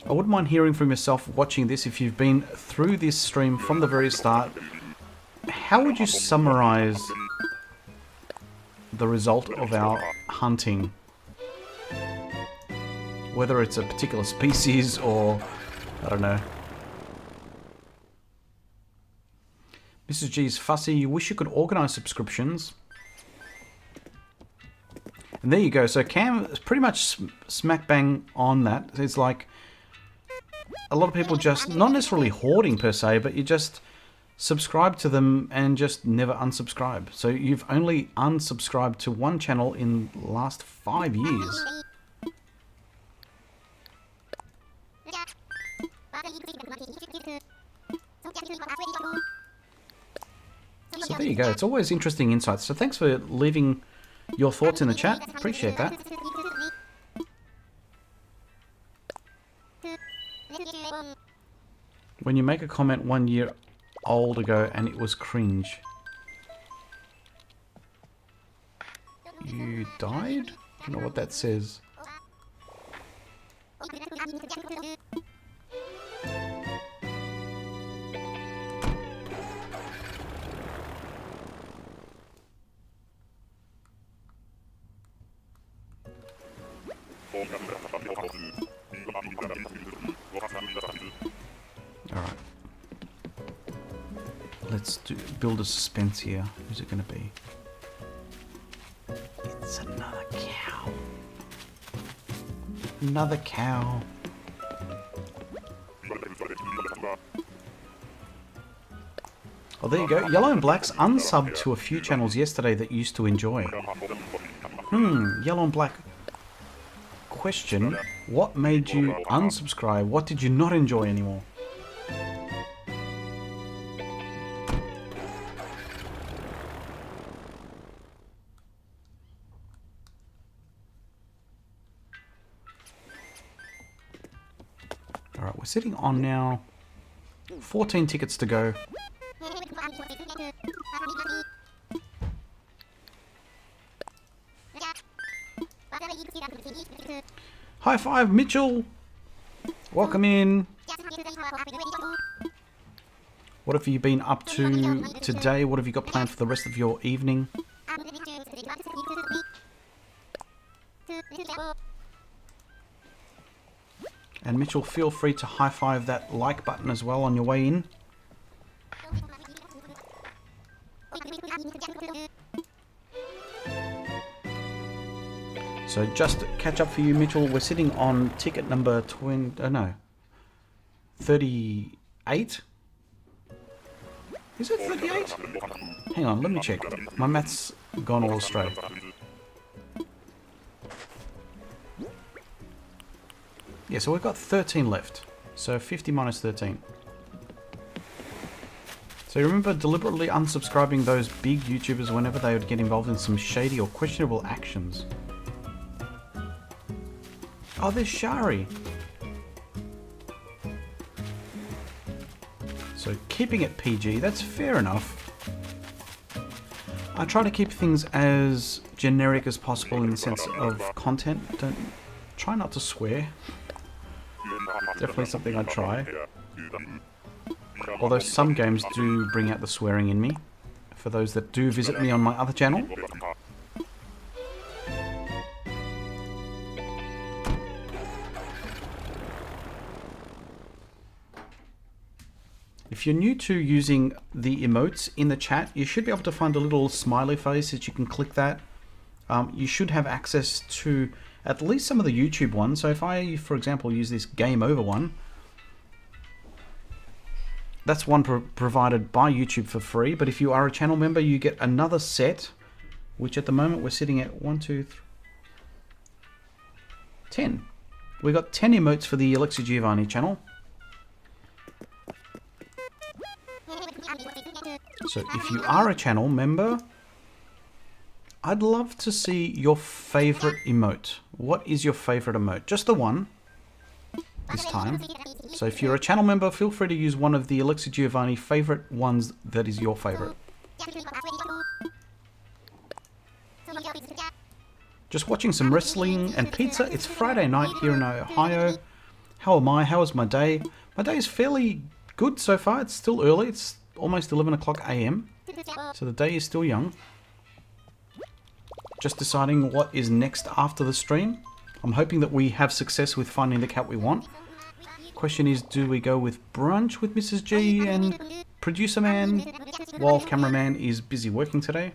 I wouldn't mind hearing from yourself watching this if you've been through this stream from the very start. How would you summarize the result of our hunting? Whether it's a particular species or, I don't know. Mrs. G's fussy. You wish you could organise subscriptions. And there you go. So Cam is pretty much smack bang on that. It's like a lot of people just, not necessarily hoarding per se, but you just subscribe to them and just never unsubscribe. So you've only unsubscribed to one channel in the last 5 years. So there you go. It's always interesting insights. So thanks for leaving your thoughts in the chat. Appreciate that. When you make a comment 1 year old ago and it was cringe. You died? I don't know what that says. Alright. Let's build a suspense here. Who's it going to be? It's another cow. Another cow. Oh, there you go. Yellow and Black's unsubbed to a few channels yesterday that used to enjoy. Yellow and Black. Question, what made you unsubscribe? What did you not enjoy anymore? Alright, we're sitting on now 14 tickets to go. High five, Mitchell! Welcome in. What have you been up to today? What have you got planned for the rest of your evening? And Mitchell, feel free to high five that like button as well on your way in. So just catch up for you, Mitchell. We're sitting on ticket number 38? Is it 38? Hang on, let me check. My math's gone all astray. Yeah, so we've got 13 left. So 50 minus 13. So remember deliberately unsubscribing those big YouTubers whenever they would get involved in some shady or questionable actions. Oh, there's Shari. So keeping it PG, that's fair enough. I try to keep things as generic as possible in the sense of content. Try not to swear. Definitely something I try. Although some games do bring out the swearing in me. For those that do visit me on my other channel. If you're new to using the emotes in the chat, you should be able to find a little smiley face that you can click that. You should have access to at least some of the YouTube ones. So if I, for example, use this game over one, that's one provided by YouTube for free. But if you are a channel member, you get another set, which at the moment we're sitting at 1, 2, 3, 10. We got 10 emotes for the Alexi Giovani channel. So if you are a channel member, I'd love to see your favorite emote. What is your favorite emote? Just the one this time. So if you're a channel member, feel free to use one of the Alexi Giovani favorite ones that is your favorite. Just watching some wrestling and pizza. It's Friday night here in Ohio. How am I? How was my day? My day is fairly good so far. It's still early. It's almost 11 o'clock AM. So the day is still young. Just deciding what is next after the stream. I'm hoping that we have success with finding the cat we want. Question is, do we go with brunch with Mrs. G and producer man while cameraman is busy working today?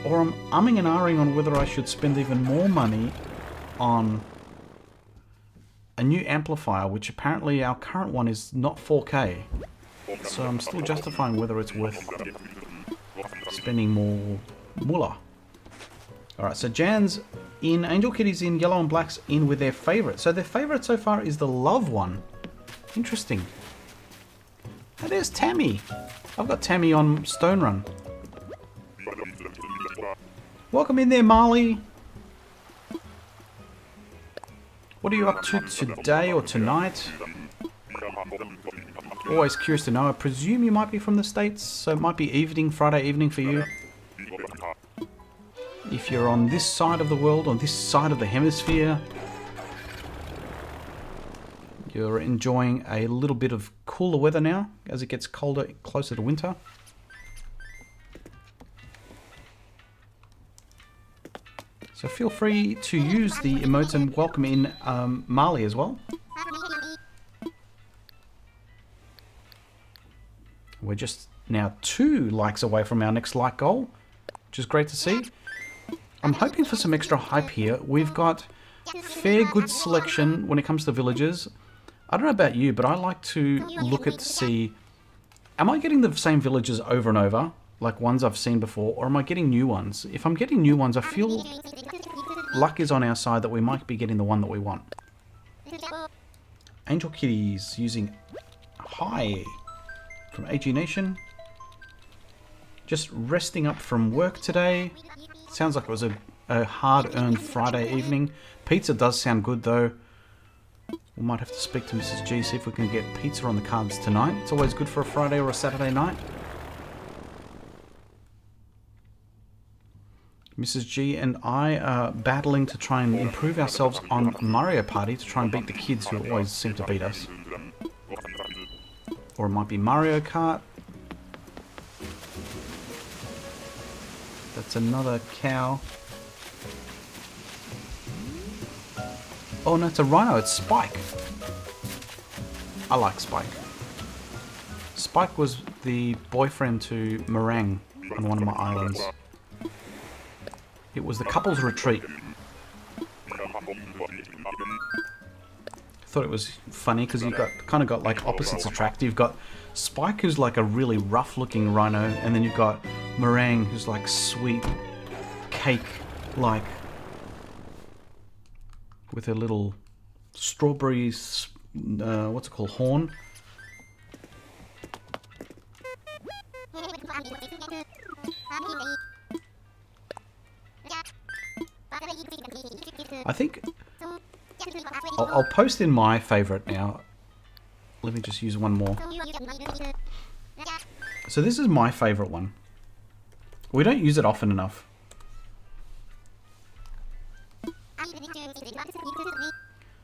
Or I'm umming and ahhing on whether I should spend even more money on a new amplifier, which apparently our current one is not 4K. So I'm still justifying whether it's worth spending more moolah. Alright, so Jan's in, Angel Kitty's in, Yellow and Black's in with their favourite. So their favourite so far is the love one. Interesting. And there's Tammy. I've got Tammy on Stone Run. Welcome in there, Marley. What are you up to today or tonight? Always curious to know. I presume you might be from the States, so it might be evening, Friday evening for you. If you're on this side of the world, on this side of the hemisphere, you're enjoying a little bit of cooler weather now as it gets colder, closer to winter. So feel free to use the emotes and welcome in Marley as well. We're just now 2 likes away from our next like goal, which is great to see. I'm hoping for some extra hype here. We've got fair good selection when it comes to villages. I don't know about you, but I like to look at to see, am I getting the same villages over and over, like ones I've seen before, or am I getting new ones? If I'm getting new ones, I feel luck is on our side that we might be getting the one that we want. Angel Kitty's using Hi from AG Nation. Just resting up from work today. Sounds like it was a hard-earned Friday evening. Pizza does sound good though. We might have to speak to Mrs. G, see if we can get pizza on the cards tonight. It's always good for a Friday or a Saturday night. Mrs. G and I are battling to try and improve ourselves on Mario Party to try and beat the kids who always seem to beat us. Or it might be Mario Kart. That's another cow. Oh no, it's a rhino, it's Spike. I like Spike. Spike was the boyfriend to Meringue on one of my islands. It was the couple's retreat. Thought it was funny because you've got kind of got like opposites attract. You've got Spike, who's like a really rough-looking rhino, and then you've got Meringue, who's like sweet cake-like, with her little strawberries. What's it called? Horn. I think I'll post in my favourite now let me just use one more. So this is my favorite one. We don't use it often enough.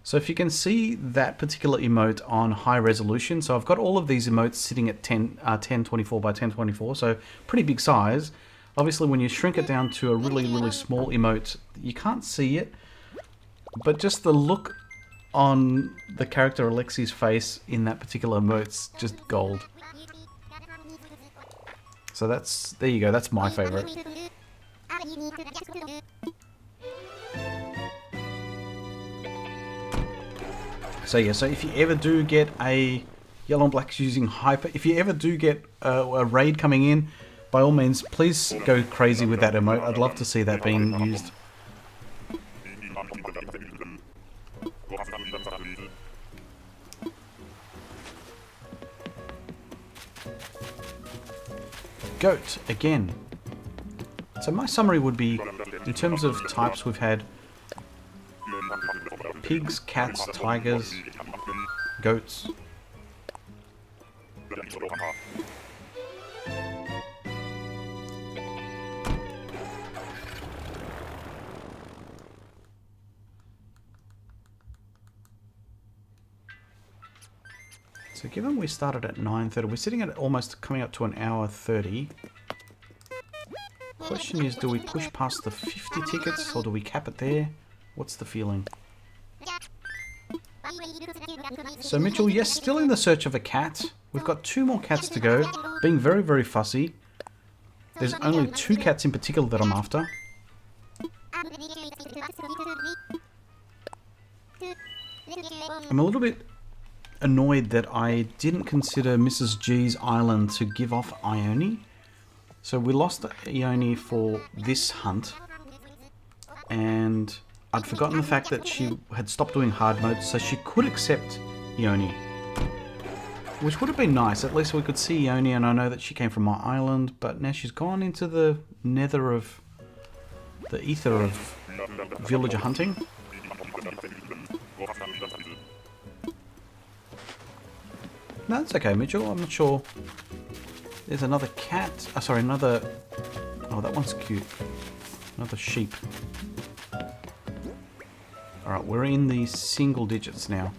So if you can see that particular emote on high resolution, so I've got all of these emotes sitting at 1024 by 1024, so pretty big size. Obviously when you shrink it down to a really small emote, you can't see it, but just the look on the character Alexi's face in that particular emote's just gold. So that's, there you go, that's my favorite. So yeah, so if you ever do get a Yellow and Black's using Hyper, if you ever do get a raid coming in, by all means, please go crazy with that emote. I'd love to see that being used. Goat, again. So my summary would be, in terms of types, we've had pigs, cats, tigers, goats. So given we started at 9:30, we're sitting at almost coming up to an hour 30. Question is, do we push past the 50 tickets or do we cap it there? What's the feeling? So Mitchell, yes, still in the search of a cat. We've got 2 more cats to go, being very fussy. There's only 2 cats in particular that I'm after. I'm a little bit annoyed that I didn't consider Mrs. G's island to give off Ione. So we lost Ione for this hunt, and I'd forgotten the fact that she had stopped doing hard mode, so she could accept Ione, which would have been nice. At least we could see Ione, and I know that she came from my island, but now she's gone into the nether of the ether of villager hunting. No, that's okay, Mitchell. I'm not sure. There's another cat. Oh, sorry, another... Oh, that one's cute. Another sheep. Alright, we're in the single digits now.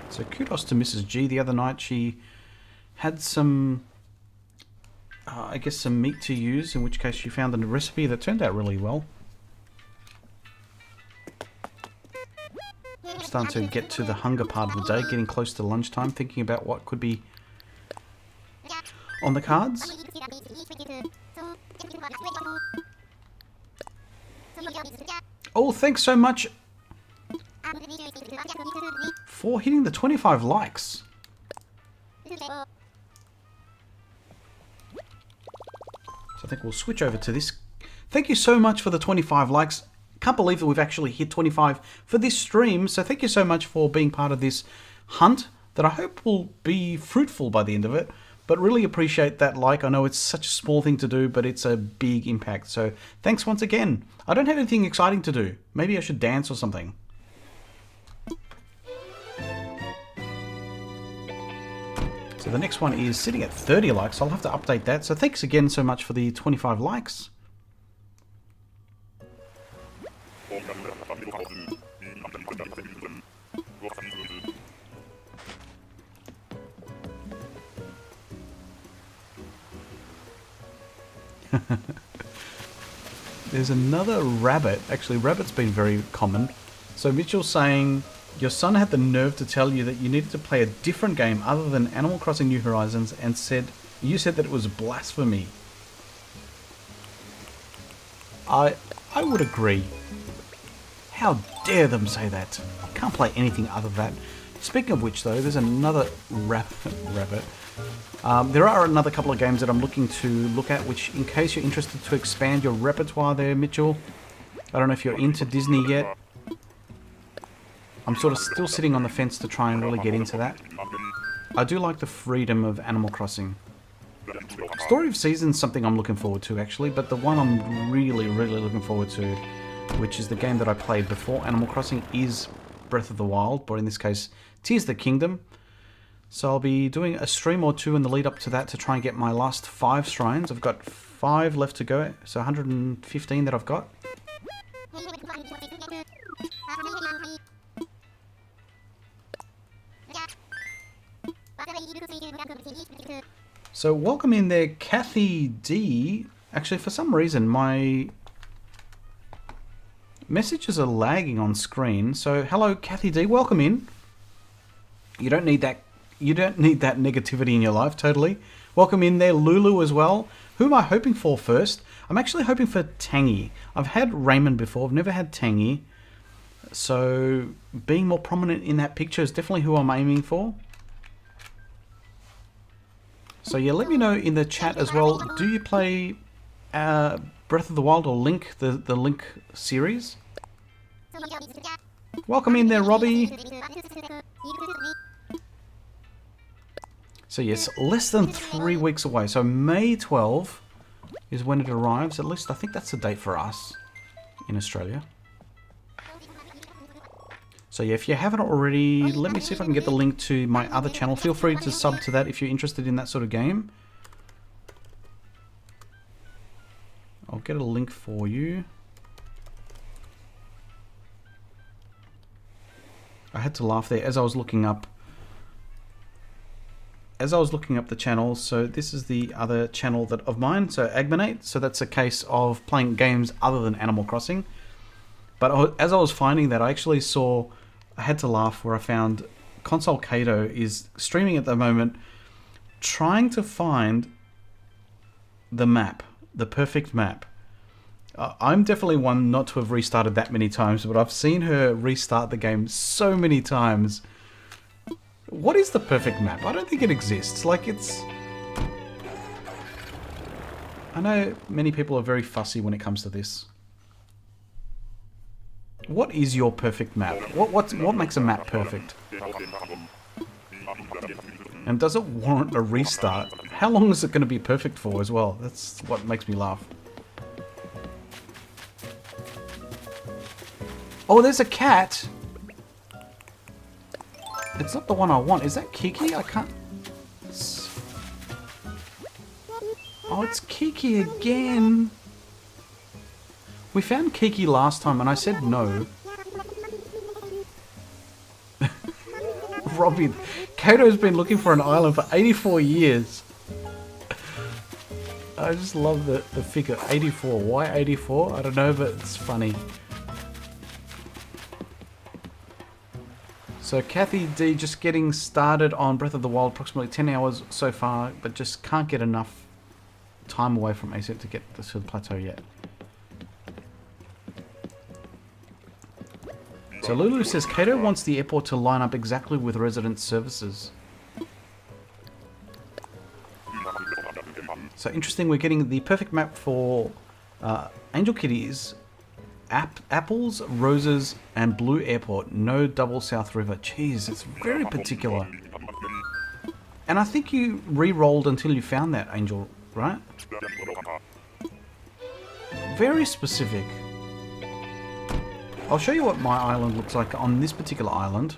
So kudos to Mrs. G. The other night she had some, I guess some meat to use, in which case she found a recipe that turned out really well. I'm starting to get to the hunger part of the day, getting close to lunchtime, thinking about what could be on the cards. Oh, thanks so much for hitting the 25 likes. So I think we'll switch over to this. Thank you so much for the 25 likes. Can't believe that we've actually hit 25 for this stream. So thank you so much for being part of this hunt that I hope will be fruitful by the end of it. But really appreciate that like. I know it's such a small thing to do, but it's a big impact. So thanks once again. I don't have anything exciting to do. Maybe I should dance or something. So the next one is sitting at 30 likes. I'll have to update that. So thanks again so much for the 25 likes. There's another rabbit. Actually, rabbit's been very common. So Mitchell's saying, your son had the nerve to tell you that you needed to play a different game other than Animal Crossing New Horizons, and you said that it was blasphemy. I would agree. How dare them say that? I can't play anything other than that. Speaking of which, though, there's another rabbit. There are another couple of games that I'm looking to look at, which, in case you're interested to expand your repertoire there, Mitchell. I don't know if you're into Disney yet. I'm sort of still sitting on the fence to try and really get into that. I do like the freedom of Animal Crossing. Story of Seasons is something I'm looking forward to, actually, but the one I'm really looking forward to, which is the game that I played before Animal Crossing, is Breath of the Wild, but in this case, Tears of the Kingdom. So I'll be doing a stream or two in the lead up to that to try and get my last 5 shrines. I've got 5 left to go, so 115 that I've got. So welcome in there, Kathy D. Actually, for some reason, my messages are lagging on screen. So hello, Kathy D. Welcome in. You don't need that. You don't need that negativity in your life. Totally. Welcome in there, Lulu as well. Who am I hoping for first? I'm actually hoping for Tangy. I've had Raymond before. I've never had Tangy. So being more prominent in that picture is definitely who I'm aiming for. So yeah, let me know in the chat as well. Do you play Breath of the Wild or Link, the Link series? Welcome in there, Robbie. So yes, less than 3 weeks away. So May 12 is when it arrives. At least I think that's the date for us in Australia. So yeah, if you haven't already, let me see if I can get the link to my other channel. Feel free to sub to that if you're interested in that sort of game. I'll get a link for you. I had to laugh there as I was looking up. The channel. So this is the other channel of mine. So Agmanate. So that's a case of playing games other than Animal Crossing. But as I was finding that, I actually saw. I had to laugh where I found Console Kato is streaming at the moment, trying to find the map, the perfect map. I'm definitely one not to have restarted that many times, but I've seen her restart the game so many times. What is the perfect map? I don't think it exists. Like, it's... I know many people are very fussy when it comes to this. What is your perfect map? What makes a map perfect? And does it warrant a restart? How long is it going to be perfect for as well? That's what makes me laugh. Oh, there's a cat! It's not the one I want. Is that Kiki? I can't... Oh, it's Kiki again! We found Kiki last time and I said no. Robbie, Kato's been looking for an island for 84 years. I just love the figure, 84. Why 84? I don't know, but it's funny. So Kathy D just getting started on Breath of the Wild, approximately 10 hours so far, but just can't get enough time away from ASET to get to the plateau yet. So Lulu says, Kato wants the airport to line up exactly with resident services. So interesting, we're getting the perfect map for Angel Kitties, apples, roses, and blue airport. No double South River. Jeez, it's very particular. And I think you re-rolled until you found that, Angel, right? Very specific. I'll show you what my island looks like on this particular island.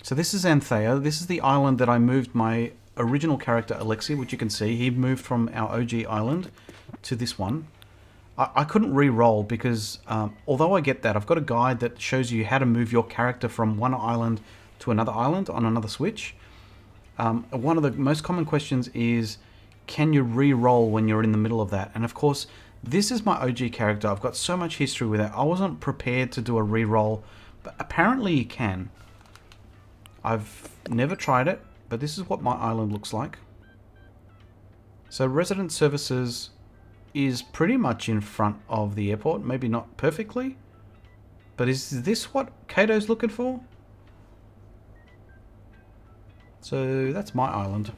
So this is Anthea. This is the island that I moved my original character, Alexi, which you can see. He moved from our OG island to this one. I couldn't re-roll because, although I get that, I've got a guide that shows you how to move your character from one island to another island on another Switch. One of the most common questions is, can you re-roll when you're in the middle of that? And of course, this is my OG character. I've got so much history with it. I wasn't prepared to do a re-roll, but apparently you can. I've never tried it, but this is what my island looks like. So resident services is pretty much in front of the airport. Maybe not perfectly, but is this what Kato's looking for? So that's my island.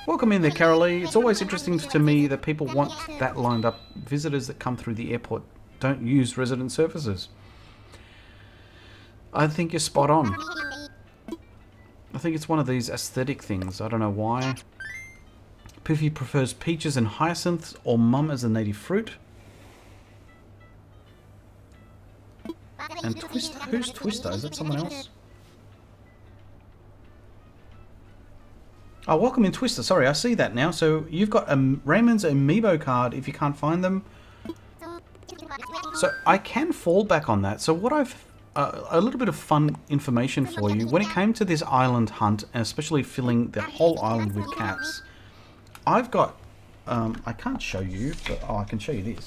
Welcome in there, Carolee. It's always interesting to me that people want that lined up. Visitors that come through the airport don't use resident services. I think you're spot on. think it's one of these aesthetic things. I don't know why. Piffy prefers peaches and hyacinths, or mum as a native fruit. And Twister, who's Twister? Is that someone else? Oh, welcome in Twister. Sorry, I see that now. So you've got Raymond's amiibo card if you can't find them. So I can fall back on that. So what I've... a little bit of fun information for you. When it came to this island hunt, and especially filling the whole island with cats, I've got... I can't show you, but I can show you this.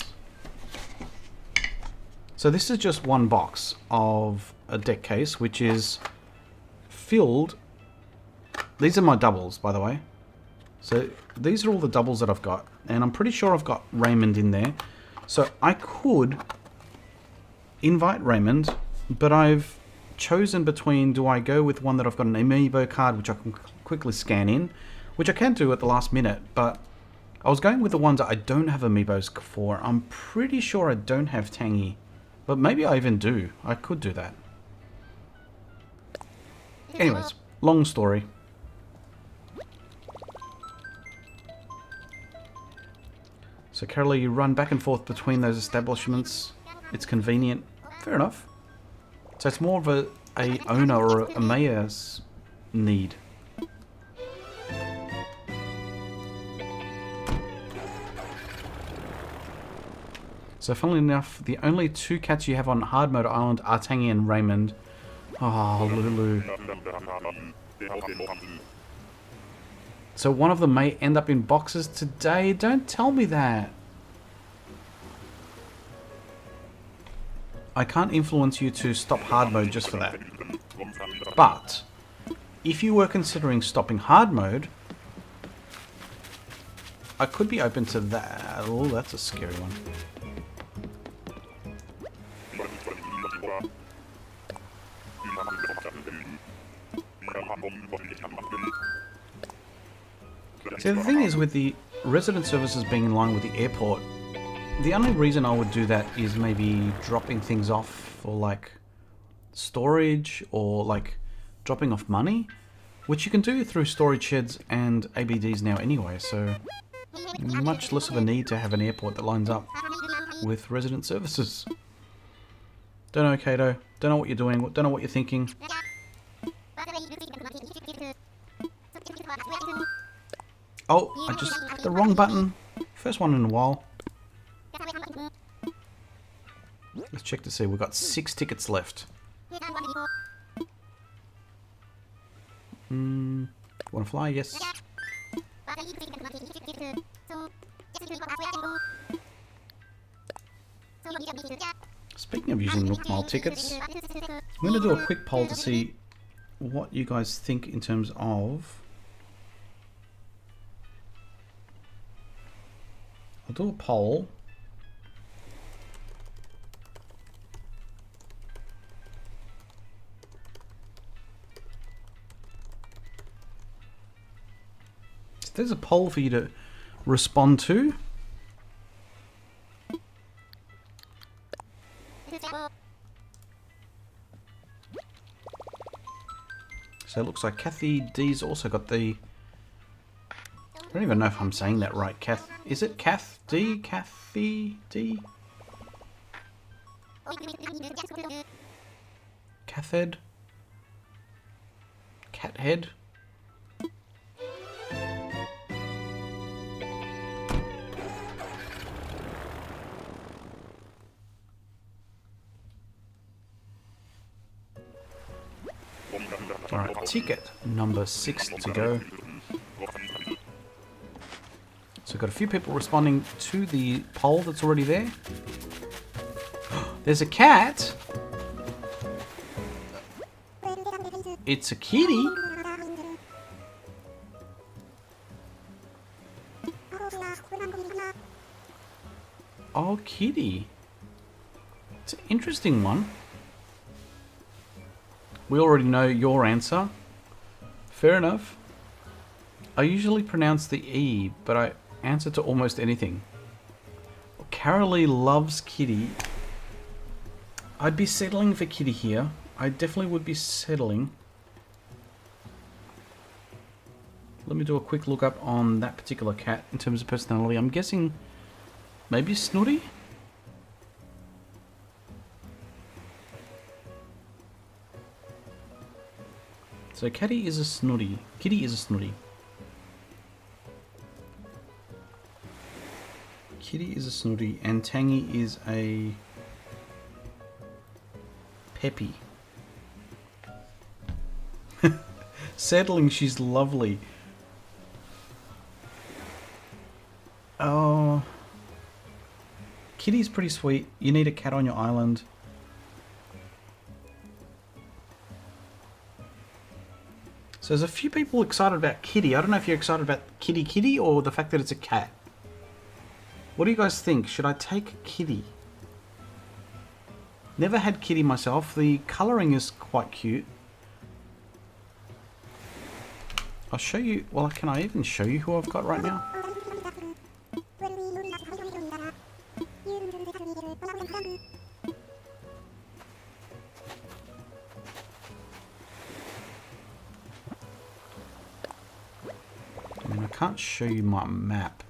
So this is just one box of a deck case, which is filled... These are my doubles, by the way. So these are all the doubles that I've got. And I'm pretty sure I've got Raymond in there. So I could invite Raymond, but I've chosen between, do I go with one that I've got an amiibo card, which I can quickly scan in, which I can do at the last minute, but I was going with the ones that I don't have amiibos for. I'm pretty sure I don't have Tangy, but maybe I even do. I could do that. Anyways, long story. So Carolee, you run back and forth between those establishments. It's convenient. Fair enough. So it's more of a owner or a mayor's need. So funnily enough, the only two cats you have on hard mode island are Tangy and Raymond. Oh, Lulu. So one of them may end up in boxes today. Don't tell me that. I can't influence you to stop hard mode just for that. But if you were considering stopping hard mode, I could be open to that. Oh, that's a scary one. See, the thing is with the resident services being in line with the airport, the only reason I would do that is maybe dropping things off for like storage or like dropping off money, which you can do through storage sheds and ABDs now anyway, so much less of a need to have an airport that lines up with resident services. Don't know, Kato. Don't know what you're doing. Don't know what you're thinking. Oh, I just hit the wrong button. First one in a while. Let's check to see. We've got 6 tickets left. Wanna fly? Yes. Speaking of using Nook Mile tickets, I'm going to do a quick poll to see what you guys think in terms of... I'll do a poll. So there's a poll for you to respond to. So it looks like Kathy D's also got the... I don't even know if I'm saying that right. Kath, is it Kath D? Kathy D? Cathed? Cathead? Alright, ticket number 6 to go. So we've got a few people responding to the poll that's already there. There's a cat. It's a kitty. Oh, kitty. It's an interesting one. We already know your answer. Fair enough. I usually pronounce the E, but I answer to almost anything. Carolee loves kitty. I'd be settling for kitty here. I definitely would be settling. Let me do a quick look up on that particular cat in terms of personality. I'm guessing maybe snooty? So Kitty is a snooty. Kitty is a snooty. Kitty is a snooty and Tangy is a peppy. Settling, she's lovely. Oh, Kitty's pretty sweet. You need a cat on your island. So there's a few people excited about Kitty. I don't know if you're excited about Kitty or the fact that it's a cat. What do you guys think? Should I take Kitty? Never had Kitty myself. The colouring is quite cute. I'll show you. Well, can I even show you who I've got right now? I mean, I can't show you my map.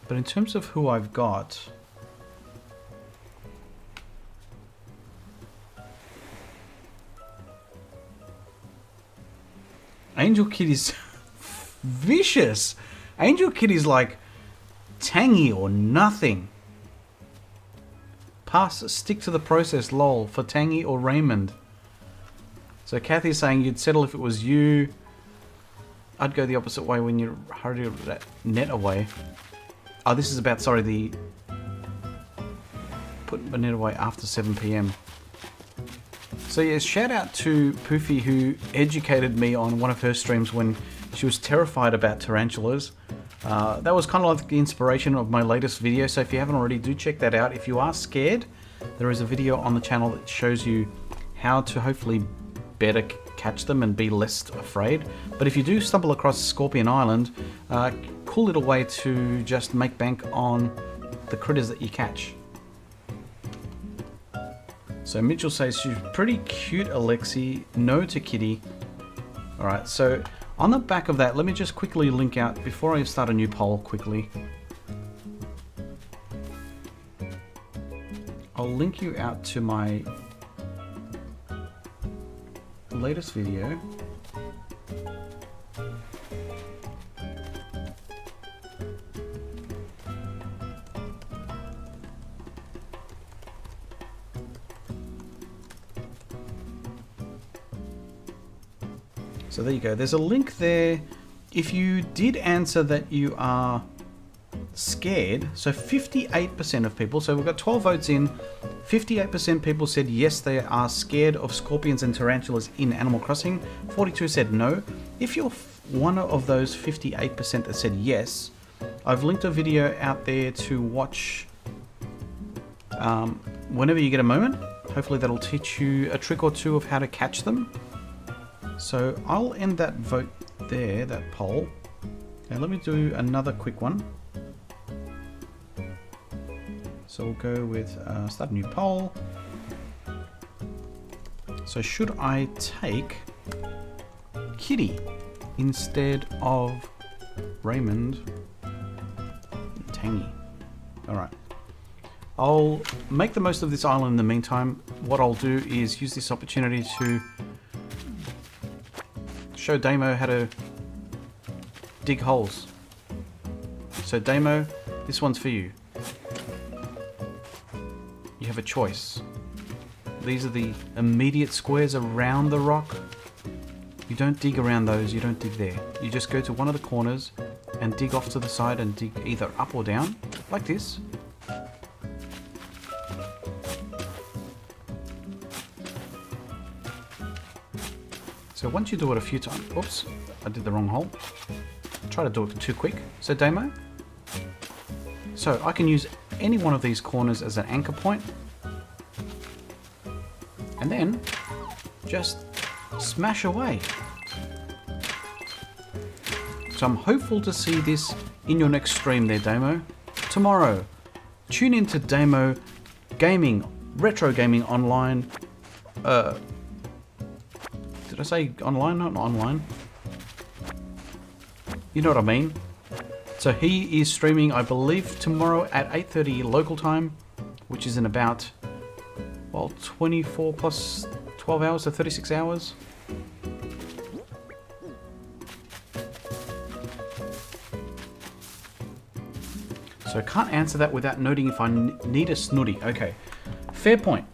But in terms of who I've got... Angel Kitty's vicious. Angel Kitty's like Tangy or nothing. Pass, stick to the process, lol, for Tangy or Raymond. So Kathy's saying you'd settle if it was you. I'd go the opposite way when you hurry that net away. Oh, this is about, sorry, the putting the net away after 7 PM. So yeah, shout out to Poofy who educated me on one of her streams when she was terrified about tarantulas. That was kind of like the inspiration of my latest video, so if you haven't already, do check that out. If you are scared, there is a video on the channel that shows you how to hopefully better catch them and be less afraid. But if you do stumble across Scorpion Island, cool little way to just make bank on the critters that you catch. So Mitchell says she's pretty cute, Alexi. No to Kitty. Alright, so on the back of that, let me just quickly link out, before I start a new poll quickly. I'll link you out to my latest video. So there you go. There's a link there. If you did answer that you are scared, so 58% of people, so we've got 12 votes in, 58% people said yes, they are scared of scorpions and tarantulas in Animal Crossing. 42 said no. If you're one of those 58% that said yes, I've linked a video out there to watch whenever you get a moment. Hopefully that'll teach you a trick or two of how to catch them. So I'll end that vote there, that poll. And let me do another quick one. So we'll go with start a new poll. So should I take Kitty instead of Raymond and Tangy? Alright. I'll make the most of this island in the meantime. What I'll do is use this opportunity to show Damo how to dig holes. So Damo, this one's for you. You have a choice. These are the immediate squares around the rock. You don't dig around those, you don't dig there. You just go to one of the corners and dig off to the side and dig either up or down, like this. So once you do it a few times, oops, I did the wrong hole. Try to do it too quick. So Damo. So I can use any one of these corners as an anchor point. And then just smash away. So I'm hopeful to see this in your next stream there, Damo. Tomorrow, tune in to Damo Gaming, Retro Gaming Online. Did I say online? Not online. You know what I mean? So he is streaming, I believe, tomorrow at 8:30 local time, which is in about, well, 24 plus 12 hours, so 36 hours. So I can't answer that without noting if I need a snooty. Okay, fair point.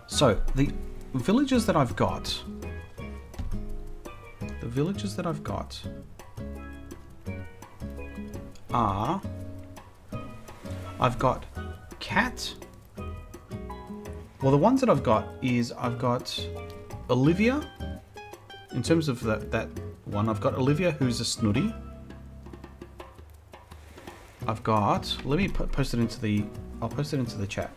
So the villages that I've got, are, I've got cat. Well, the ones that I've got is I've got Olivia. In terms of that one, I've got Olivia, who's a snooty. I've got, let me post it into the, I'll post it into the chat.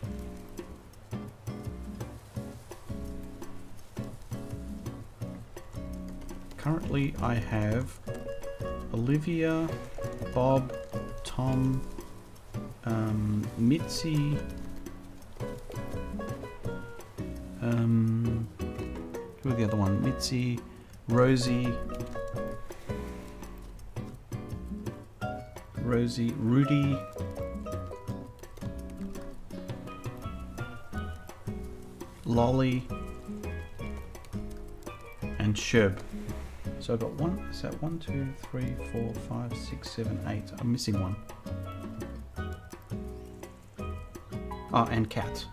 Currently I have Olivia, Bob, Tom, Mitzi, who are the other one? Mitzi, Rosie, Rudy, Lolly, and Sherb. So I've got one, is that 1, 2, 3, 4, 5, 6, 7, 8. I'm missing one. Oh, and cat.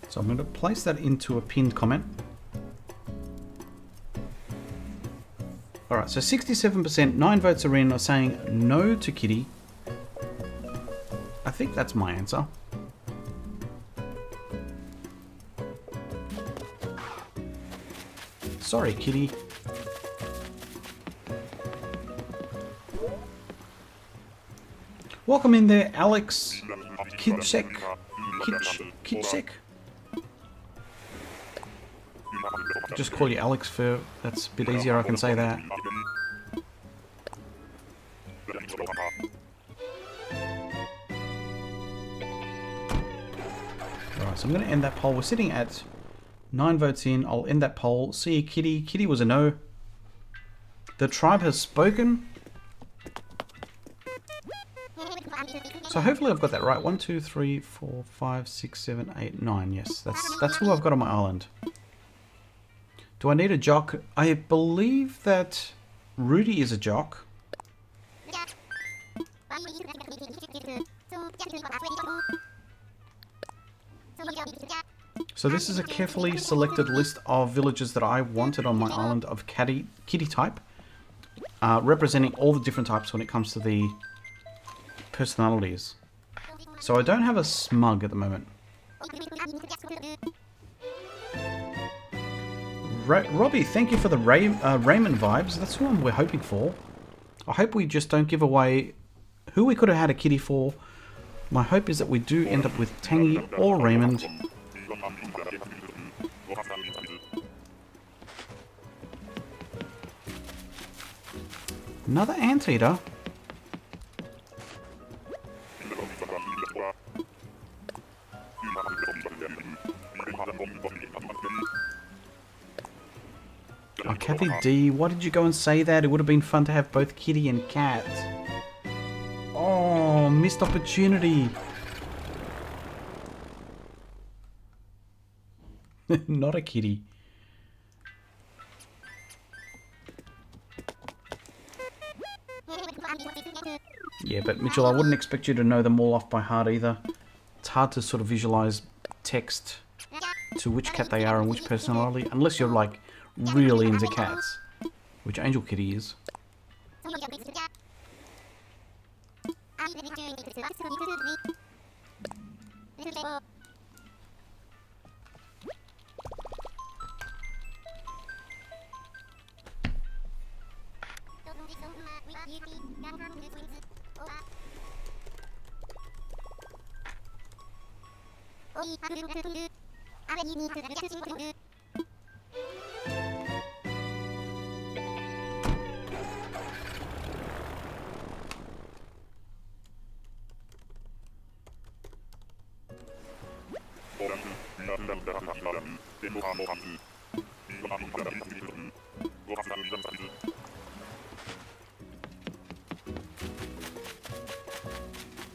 So I'm going to place that into a pinned comment. Alright, so 67%, 9 votes are in, are saying no to Kitty. I think that's my answer. Sorry, Kitty. Welcome in there, Alex. Kidsek. Kidsek. Just call you Alex for, that's a bit easier, I can say that. Alright, so I'm going to end that poll. We're sitting at 9 votes in. I'll end that poll. See you, Kitty. Kitty was a no. The tribe has spoken. So hopefully I've got that right. 1, 2, 3, 4, 5, 6, 7, 8, 9. Yes, that's who I've got on my island. Do I need a jock? I believe that Rudy is a jock. So this is a carefully selected list of villages that I wanted on my island of kitty type, representing all the different types when it comes to the personalities. So I don't have a smug at the moment. Robbie, thank you for the Raymond vibes. That's who we're hoping for. I hope we just don't give away who we could have had a kitty for. My hope is that we do end up with Tangy or Raymond. Another anteater. Oh, Kathy D, why did you go and say that? It would have been fun to have both kitty and cat. Oh, missed opportunity. Not a kitty. Yeah, but Mitchell, I wouldn't expect you to know them all off by heart either. It's hard to sort of visualize text to which cat they are and which personality, unless you're like really into cats, which Angel Kitty is.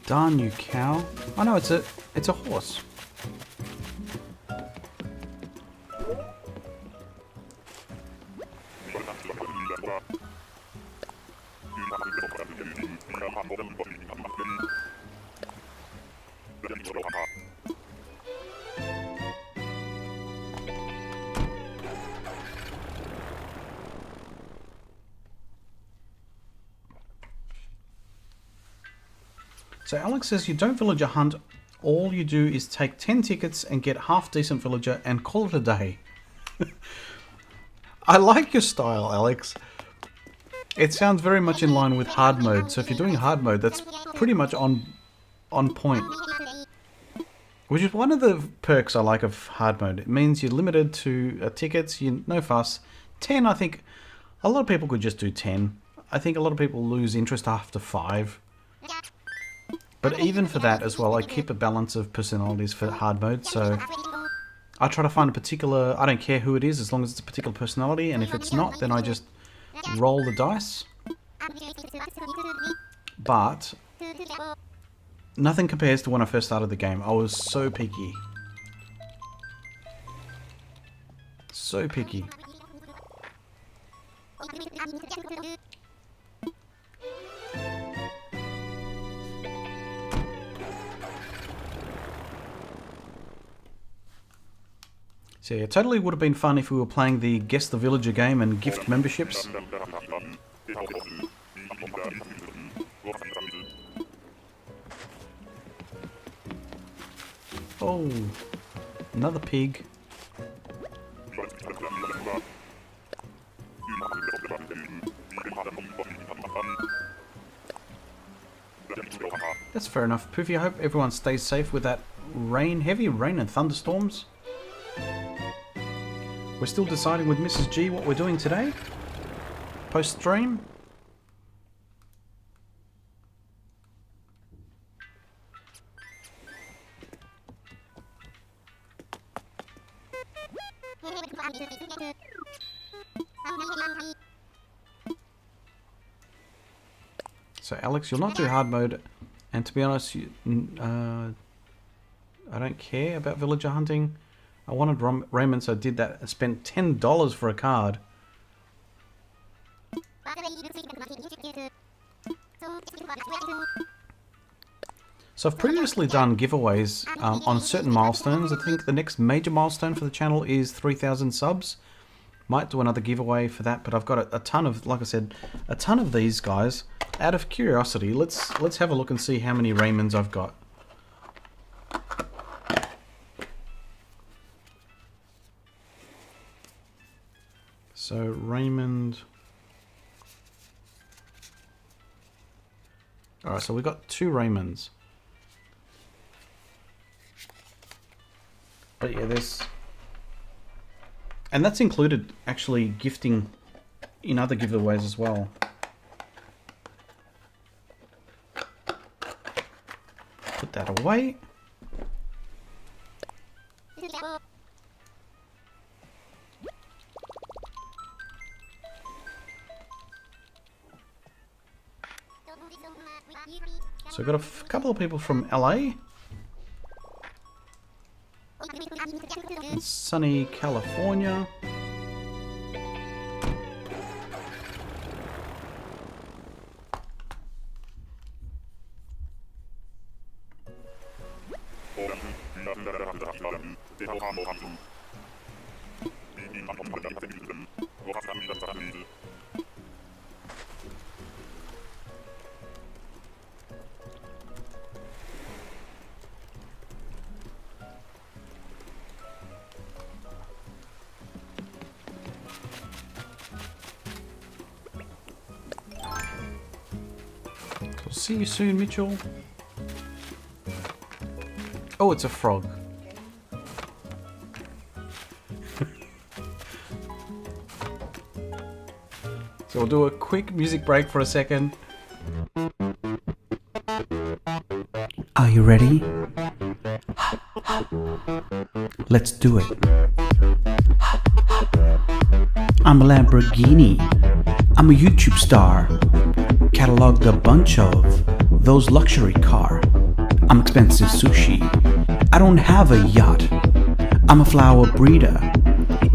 Darn you, cow. Oh no, it's a horse. So Alex says you don't villager hunt, all you do is take 10 tickets and get half decent villager and call it a day. I like your style, Alex. It sounds very much in line with hard mode, so if you're doing hard mode, that's pretty much on point. Which is one of the perks I like of hard mode. It means you're limited to tickets, no fuss. 10, I think, a lot of people could just do 10. I think a lot of people lose interest after 5. But even for that as well, I keep a balance of personalities for hard mode, so I try to find a particular, I don't care who it is, as long as it's a particular personality, and if it's not, then I just roll the dice. But nothing compares to when I first started the game. I was so picky. So picky. So yeah, it totally would have been fun if we were playing the Guess the Villager game and gift memberships. Oh, another pig. That's fair enough. Poofy, I hope everyone stays safe with that rain, heavy rain and thunderstorms. We're still deciding with Mrs. G what we're doing today, post-stream. So Alex, you'll not do hard mode, and to be honest, I don't care about villager hunting. I wanted Raymond, so I did that and spent $10 for a card. So I've previously done giveaways on certain milestones. I think the next major milestone for the channel is 3,000 subs. Might do another giveaway for that, but I've got a ton of, like I said, a ton of these guys. Out of curiosity, let's have a look and see how many Raymonds I've got. So Raymond. Alright, so we've got 2 Raymonds. But yeah, there's... And that's included actually gifting in other giveaways as well. Put that away. So I've got a couple of people from LA. In sunny California. See you soon, Mitchell. Oh, it's a frog. So we'll do a quick music break for a second. Are you ready? Let's do it. I'm a Lamborghini. I'm a YouTube star. Cataloged a bunch of those luxury car. I'm expensive sushi. I don't have a yacht. I'm a flower breeder,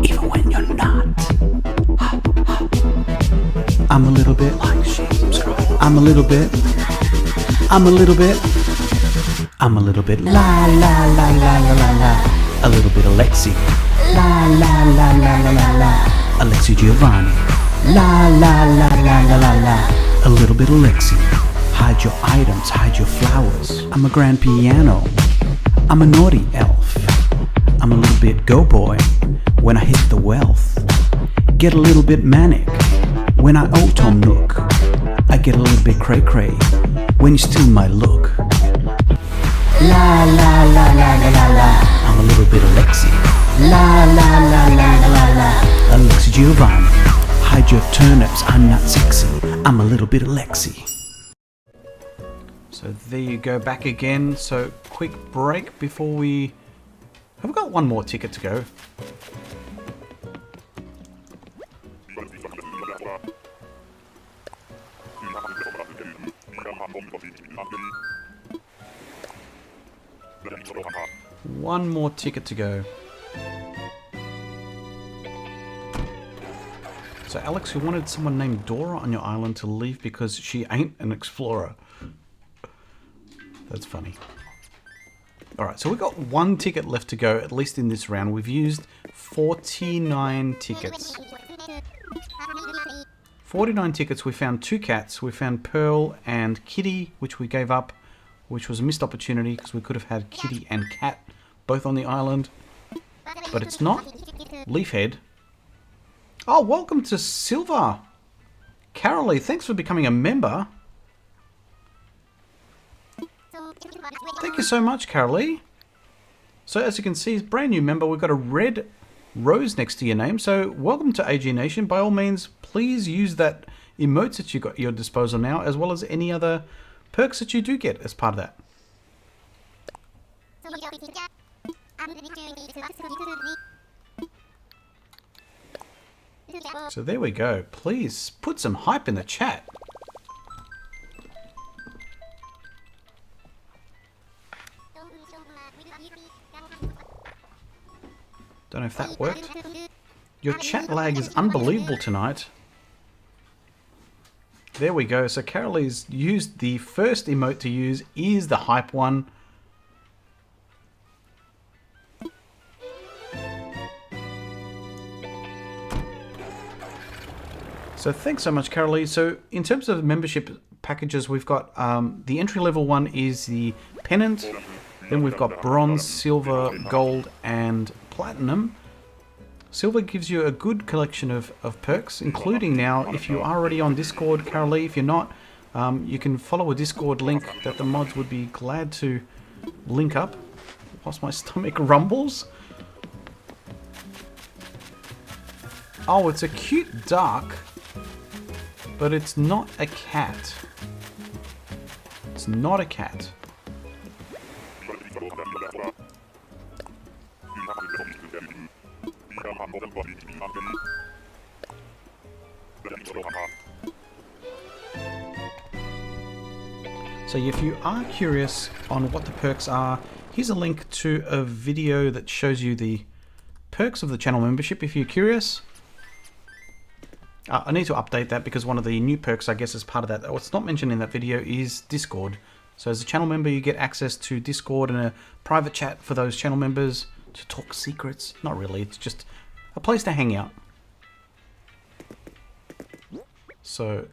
even when you're not. I'm a little bit. Like, share, subscribe. I'm a little bit. I'm a little bit. I'm a little bit. La la la la la la la. A little bit Alexi. La la la la la la la. Alexi Giovani. La la la la la la la. A little bit Alexi. Hide your items, hide your flowers. I'm a grand piano. I'm a naughty elf. I'm a little bit go boy when I hit the wealth. Get a little bit manic when I owe Tom Nook. I get a little bit cray cray when you steal my look. La la la la la la la. I'm a little bit Alexi. La la la la la la la. Alexi Giovani. Hide your turnips, I'm not sexy. I'm a little bit Alexi. So there you go, back again. So quick break before we... Have we got one more ticket to go? One more ticket to go. So Alex, you wanted someone named Dora on your island to leave because she ain't an explorer. That's funny. Alright, so we've got one ticket left to go, at least in this round. We've used 49 tickets. 49 tickets, we found 2 cats. We found Pearl and Kitty, which we gave up, which was a missed opportunity because we could have had Kitty and Cat both on the island. But it's not. Leafhead. Oh, welcome to Silver. Carolee, thanks for becoming a member. Thank you so much, Carolee. So as you can see, brand new member, we've got a red rose next to your name. So welcome to AG Nation. By all means, please use that emotes that you got at your disposal now, as well as any other perks that you do get as part of that. So there we go. Please put some hype in the chat. Don't know if that worked. Your chat lag is unbelievable tonight. There we go. So Carolee's used the first emote to use is the hype one. So thanks so much, Carolee. So in terms of membership packages, we've got the entry level one is the pennant. Then we've got bronze, silver, gold, and platinum. Silver gives you a good collection of perks, including now, if you are already on Discord, Carolee, if you're not, you can follow a Discord link that the mods would be glad to link up. Whilst my stomach rumbles. Oh, it's a cute duck, but it's not a cat. It's not a cat. So if you are curious on what the perks are, here's a link to a video that shows you the perks of the channel membership if you're curious. I need to update that because one of the new perks, I guess, as part of that, what's not mentioned in that video is Discord. So as a channel member, you get access to Discord and a private chat for those channel members to talk secrets. Not really, it's just a place to hang out. So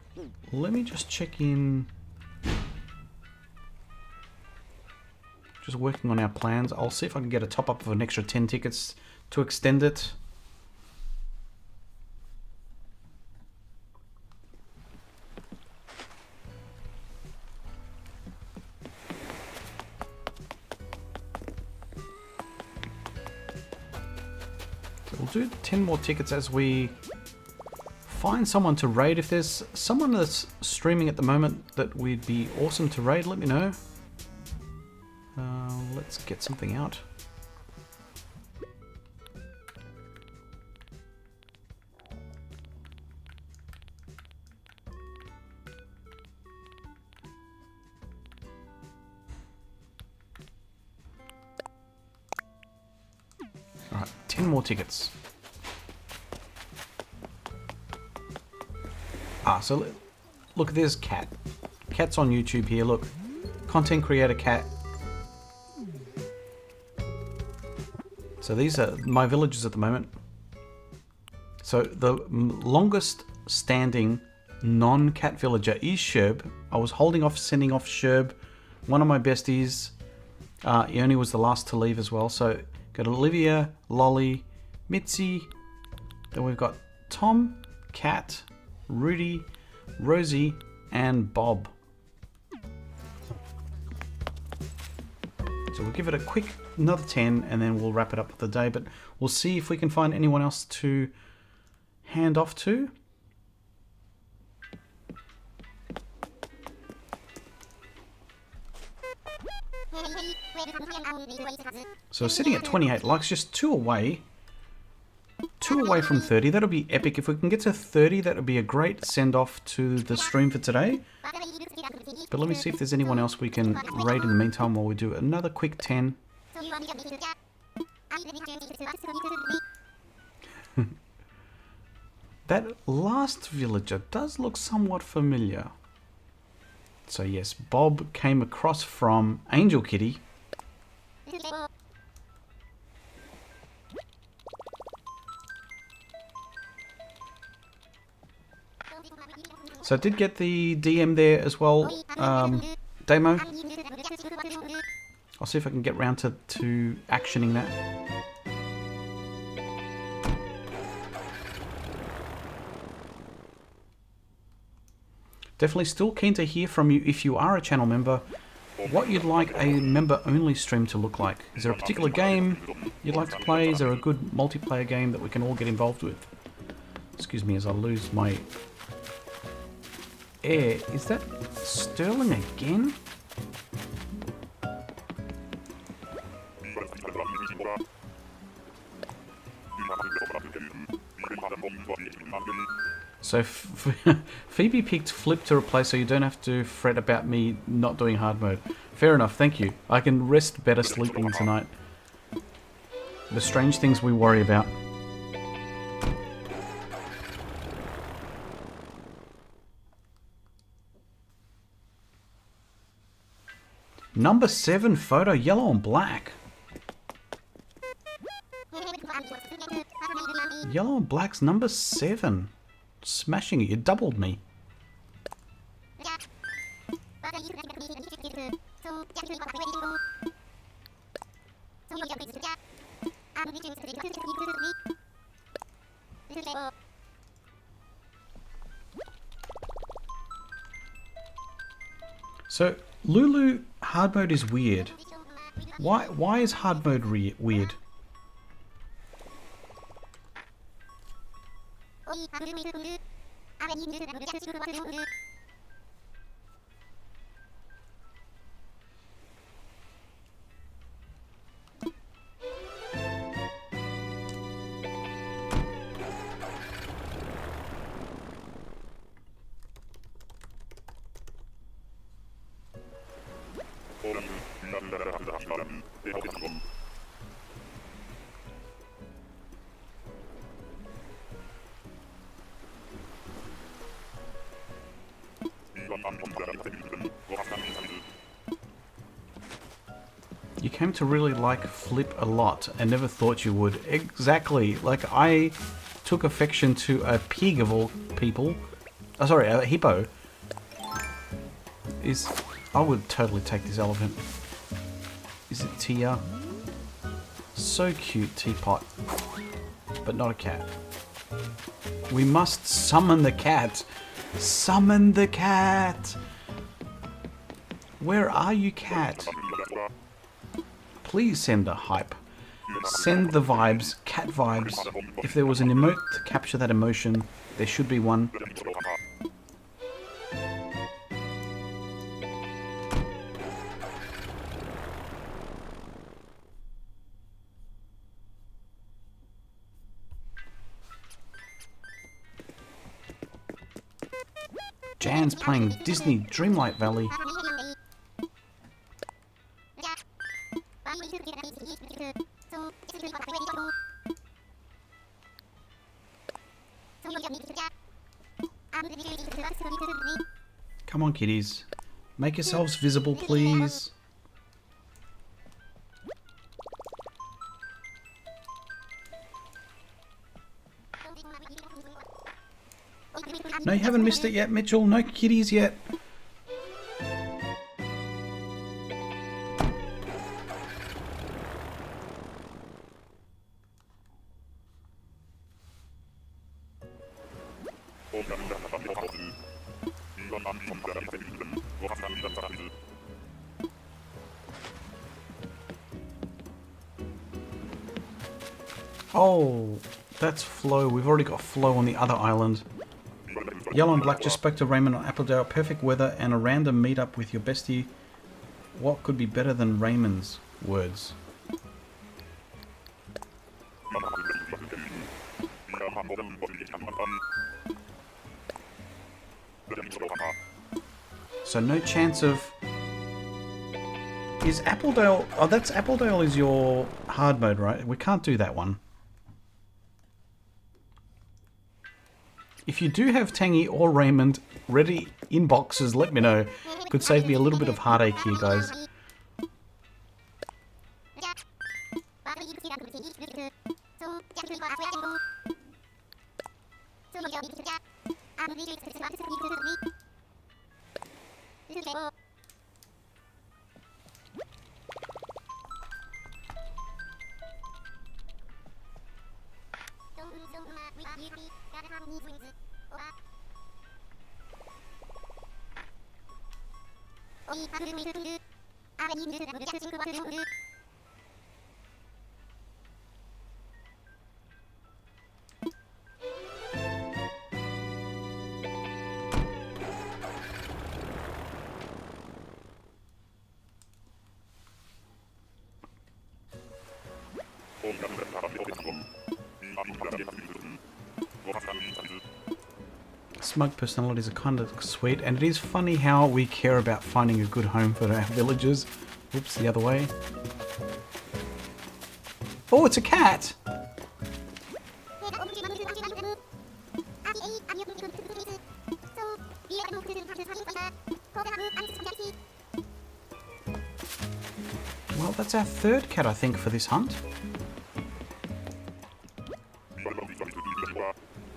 let me just check in. Just working on our plans. I'll see if I can get a top up of an extra 10 tickets to extend it. We'll do 10 more tickets as we find someone to raid. If there's someone that's streaming at the moment that would be awesome to raid, let me know. Let's get something out. Alright, 10 more tickets. So look, there's Cat. Cat's on YouTube here, look. Content creator Cat. So these are my villagers at the moment. So the longest standing non-cat villager is Sherb. I was holding off sending off Sherb, one of my besties. He only was the last to leave as well. So got Olivia, Lolly, Mitzi. Then we've got Tom, Cat, Rudy, Rosie, and Bob. So we'll give it a quick another 10 and then we'll wrap it up for the day. But we'll see if we can find anyone else to hand off to. So sitting at 28 likes, just 2 away. 2 away from 30. That'll be epic. If we can get to 30, that'll be a great send-off to the stream for today. But let me see if there's anyone else we can raid in the meantime while we do another quick 10. That last villager does look somewhat familiar. So yes, Bob came across from Angel Kitty. So I did get the DM there as well, Demo. I'll see if I can get round to actioning that. Definitely still keen to hear from you if you are a channel member, what you'd like a member-only stream to look like. Is there a particular game you'd like to play? Is there a good multiplayer game that we can all get involved with? Excuse me as I lose my air. Is that Sterling again? So Phoebe picked Flip to replace, so you don't have to fret about me not doing hard mode. Fair enough, thank you. I can rest better sleeping tonight. The strange things we worry about. Number 7 photo, yellow and black. Yellow and black's number 7. Smashing it, you doubled me. So, Lulu, hard mode is weird. Why is hard mode weird? You came to really like Flip a lot and never thought you would. Exactly. Like, I took affection to a pig of all people. Oh, sorry, a hippo. I would totally take this elephant. Is it Tia? So cute, teapot. But not a cat. We must summon the cat. Summon the cat. Where are you, cat? Please send the hype. Send the vibes, cat vibes. If there was an emote to capture that emotion, there should be one. Jan's playing Disney Dreamlight Valley. Come on, kitties. Make yourselves visible, please. No, you haven't missed it yet, Mitchell. No kitties yet. Oh, that's Flo. We've already got Flo on the other island. Yellow and Black just spoke to Raymond on Appledale. Perfect weather and a random meetup with your bestie. What could be better than Raymond's words? So no chance of... Is Appledale... Oh, that's Appledale is your hard mode, right? We can't do that one. If you do have Tangy or Raymond ready in boxes, let me know. Could save me a little bit of heartache here, guys. Smug personalities are kind of sweet, and it is funny how we care about finding a good home for our villagers. Oops, the other way. Oh, it's a cat! Well, that's our third cat, I think, for this hunt.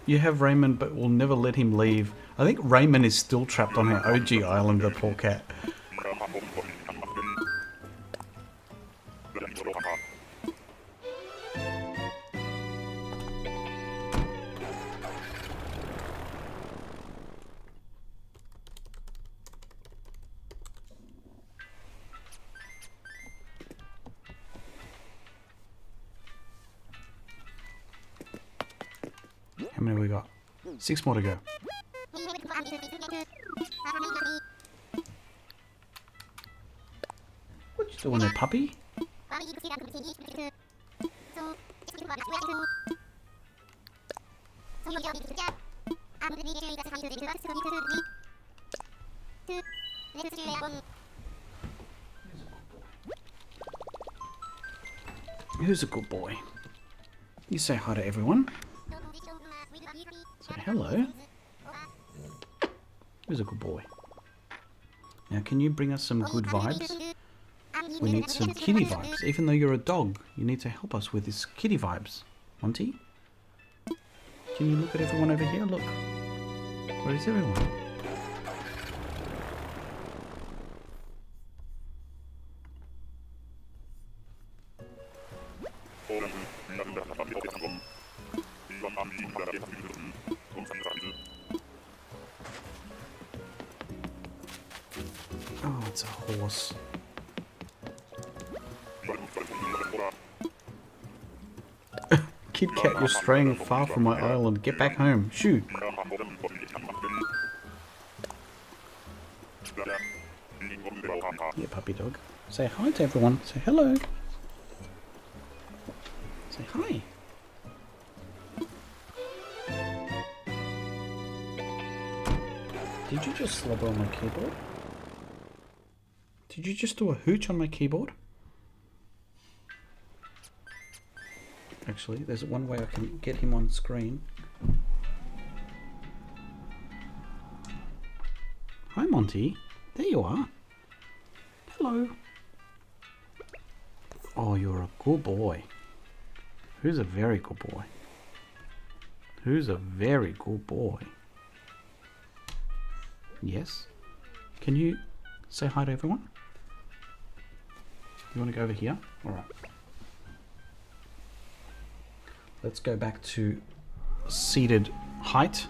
You have Raymond, but we'll never let him leave. I think Raymond is still trapped on our OG island, the poor cat. How many we got? 6 more to go. What you doing there, puppy? Who's a good boy? You say hi to everyone. Say hello. Who's a good boy? Now, can you bring us some good vibes? We need some kitty vibes. Even though you're a dog, you need to help us with this kitty vibes. Monty? Can you look at everyone over here? Look. Where is everyone? Oh, it's a horse. Kid cat, you're straying far from my island. Get back home. Shoo. Yeah, puppy dog. Say hi to everyone. Say hello. Say hi. Did you just slobber on my keyboard? Did you just do a hooch on my keyboard? Actually, there's one way I can get him on screen. Hi, Monty. Monty. There you are. Hello. Oh, you're a good boy. Who's a very good boy? Who's a very good boy? Yes? Can you say hi to everyone? You want to go over here? Alright. Let's go back to seated height.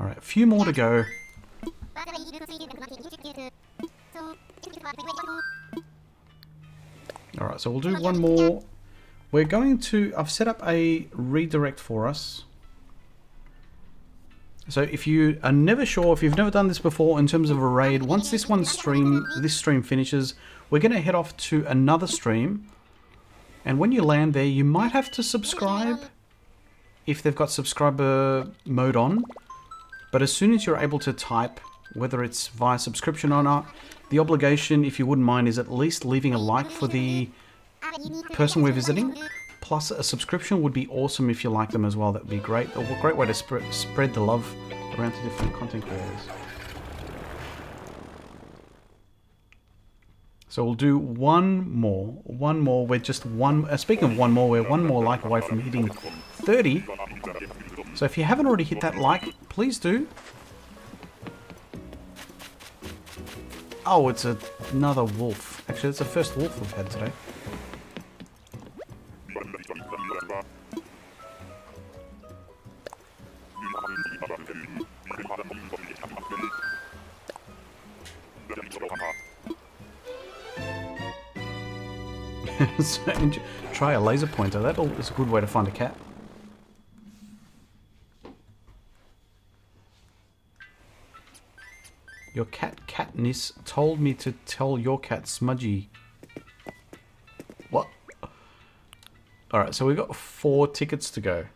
Alright, a few more to go. Alright, so we'll do one more. We're going to... I've set up a redirect for us. So if you are never sure, if you've never done this before in terms of a raid, once this stream finishes, we're going to head off to another stream. And when you land there, you might have to subscribe if they've got subscriber mode on. But as soon as you're able to type, whether it's via subscription or not, the obligation, if you wouldn't mind, is at least leaving a like for the person we're visiting. Plus a subscription would be awesome if you like them as well. That would be great. A great way to spread the love around to different content creators. So we'll do one more. We're just one... speaking of one more, we're one more like away from hitting 30. So if you haven't already hit that like, please do. Oh, it's another wolf. Actually, it's the first wolf we've had today. So, try a laser pointer. That is a good way to find a cat. Your cat Katniss told me to tell your cat Smudgy. What? Alright, so we've got 4 tickets to go.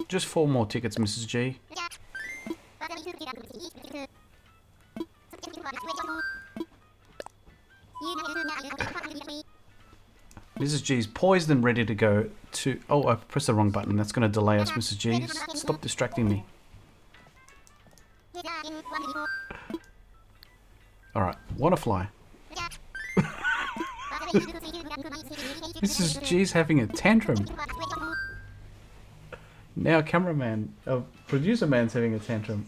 Just 4 more tickets, Mrs. G. Mrs. G's poised and ready to go to... Oh, I pressed the wrong button. That's going to delay us, Mrs. G. Stop distracting me. Alright, wanna fly. Mrs. G's having a tantrum. Now cameraman, producer man's having a tantrum.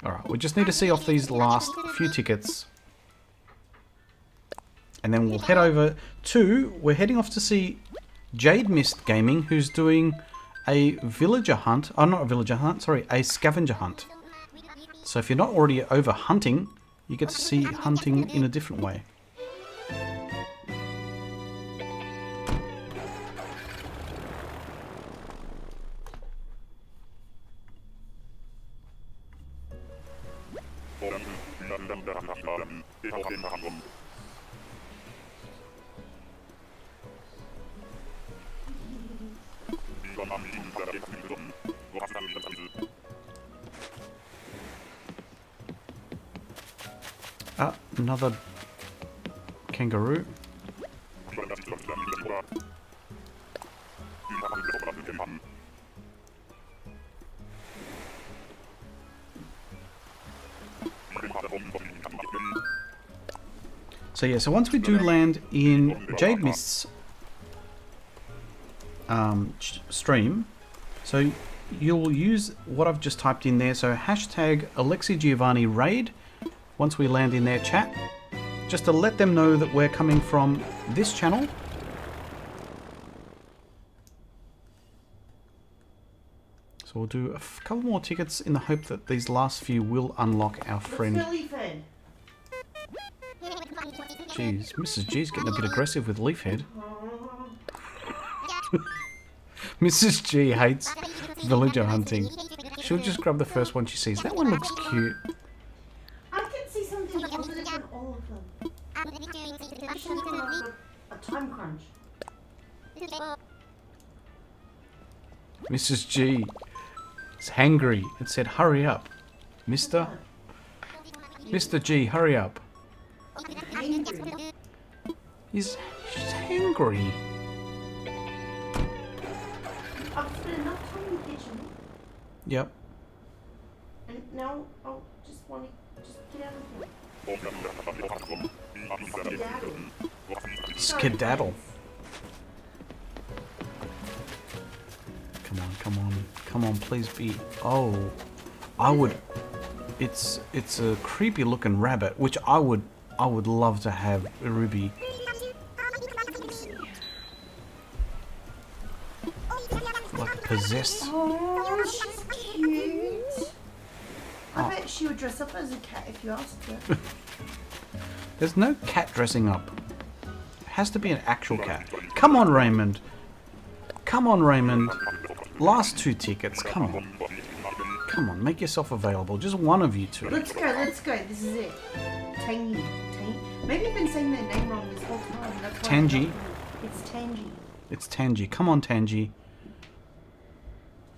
Alright, we just need to see off these last few tickets. And then we'll head over to... We're heading off to see Jade Mist Gaming, who's doing a villager hunt. Oh, not a villager hunt, sorry, a scavenger hunt. So if you're not already over hunting, you get to see hunting in a different way. Ah, another kangaroo. So yeah, so once we do land in Jade Mist's stream, so you'll use what I've just typed in there, so hashtag Alexi Giovani raid, once we land in their chat, just to let them know that we're coming from this channel. So we'll do a couple more tickets in the hope that these last few will unlock our friend. Jeez, Mrs. G's getting a bit aggressive with Leafhead. Mrs. G hates villager hunting. She'll just grab the first one she sees. That one looks cute. I can see something positive in all of them. I should have a time crunch. Mrs. G is hangry and said, "Hurry up, mister." Mr. G, hurry up. Angry. She's angry. I've spent enough time in the kitchen, Yep. and now I'll just want to just get out of here. Skedaddle. Skedaddle. Come on, come on, come on, please be. Oh, I would. It's a creepy looking rabbit, which I would love to have, Ruby. Like possessed. Oh, she's cute. I bet she would dress up as a cat if you asked her. There's no cat dressing up. It has to be an actual cat. Come on, Raymond. Come on, Raymond. Last 2 tickets. Come on. Come on, make yourself available. Just one of you two. Let's go, let's go. This is it. Tangy. Maybe I've been saying their name wrong this whole time. That's why Tangy. It's Tangy. It's Tangy. Come on, Tangy.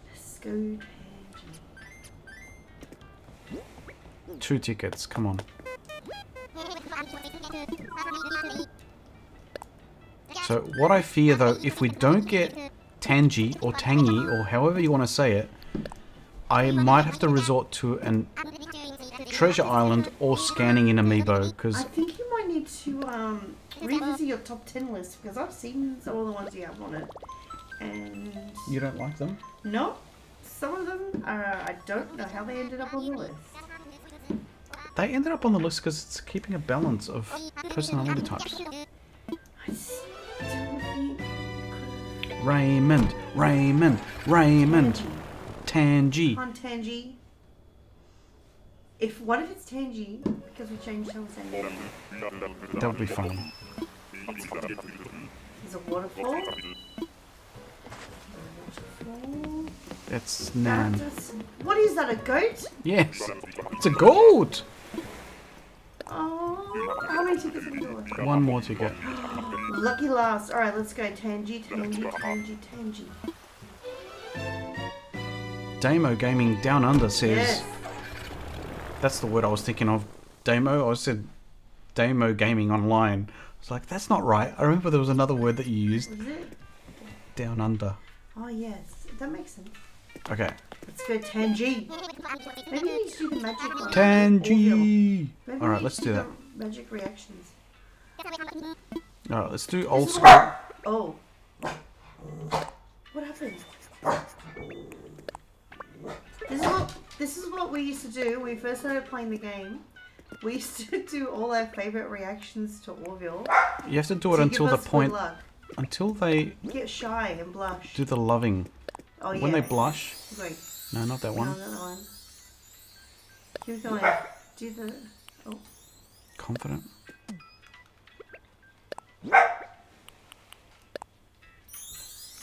Let's go, Tangy. 2 tickets. Come on. So what I fear though, if we don't get Tangy or Tangy or however you want to say it, I might have to resort to an treasure island or scanning in Amiibo I because think you might need to revisit your top 10 list because I've seen some of the ones you have on it. And you don't like them. no, some of them I don't know how they ended up on the list. They ended up on the list because it's keeping a balance of personality types. I still think Raymond, Raymond, Raymond, Tangy. on Tangy. What if it's Tangy because we changed how we say it? That would be fun. There's a waterfall. It's Nan. What is that, a goat? Yes, it's a goat. Oh, how many tickets have you got? 1 more ticket. Lucky last. Alright, let's go. Tangy, Tangy, Tangy, Tangy. Damo Gaming Down Under says, Yes. that's the word I was thinking of. Damo, I said Damo Gaming Online. I was like, that's not right. I remember there was another word that you used. What is it? Down Under. Oh, yes. That makes sense. Okay. Let's go Tangy. Maybe we need to do the magic one. Tangy. Maybe Alright, we let's need do to that. the Magic reactions. Alright, let's do old This is school. Oh. What happened? This is what we used to do when we first started playing the game. We used to do all our favourite reactions to Orville. You have to do it to until give the us good point, luck. until they Get shy and blush. do the loving. Oh, yeah. When they blush. Wait. No, not that No, one. not that one. Keep going. Do the... Oh. Confident.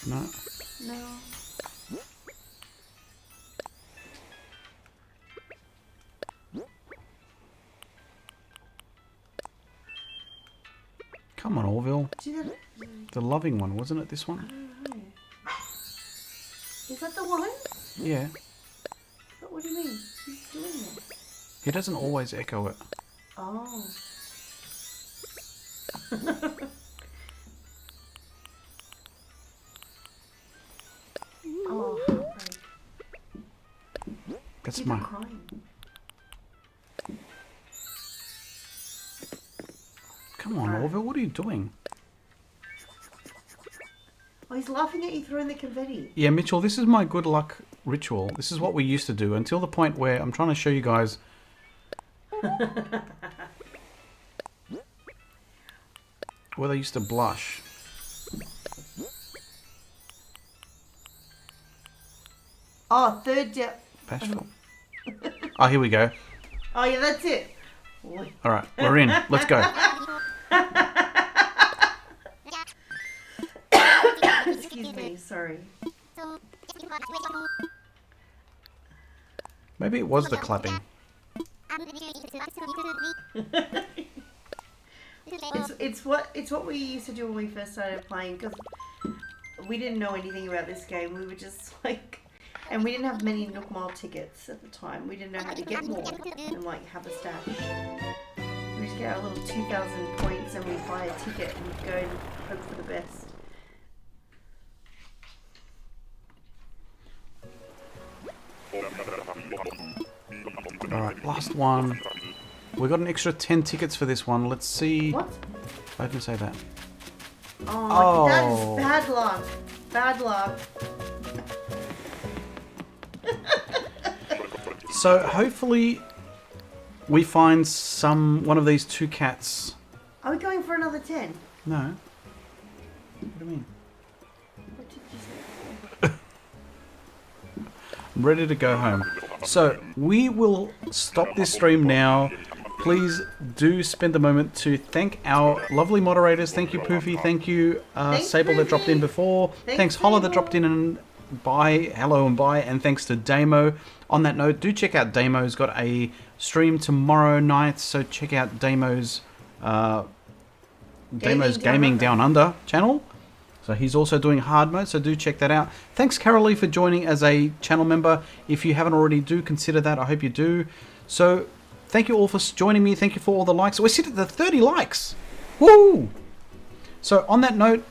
No. No. Come on, Orville. Do that... The loving one, wasn't it this one? I don't know. Is that the one? Yeah. But what do you mean? He's doing it. He doesn't always echo it. Oh. Oh, heartbreak. That's Keep my... on crying. Come on, Orville, what are you doing? Oh, he's laughing at you throwing the confetti. Yeah, Mitchell, this is my good luck ritual. This is what we used to do until the point where I'm trying to show you guys. Where they used to blush. Oh, third down. Bashful. Oh, here we go. Oh, yeah, that's it. Alright, we're in. Let's go. Excuse me, sorry. Maybe it was the clapping. It's what we used to do when we first started playing because we didn't know anything about this game. We were just like And we didn't have many Nook Mile tickets at the time. We didn't know how to get more and like have a stash. We just get our little 2,000 points and we buy a ticket and go and hope for the best. Alright, last one. We got an extra 10 tickets for this one. Let's see. What? I didn't say that. Oh, that is bad luck. Bad luck. So hopefully we find one of these two cats. Are we going for another 10? No. What do you mean? What did you say? I'm ready to go home. So we will stop this stream now. Please do spend a moment to thank our lovely moderators. Thank you, Poofy. Thank you, Sable, that dropped in before. Thanks, Holla, that dropped in and bye. Hello and bye. And thanks to Damo. On that note, do check out Damo's got a stream tomorrow night. So check out Damo's Gaming Down Under channel. So he's also doing hard mode, so do check that out. Thanks, Carolee, for joining as a channel member. If you haven't already, do consider that. I hope you do. So thank you all for joining me. Thank you for all the likes. We're sitting at the 30 likes. Woo! So on that note,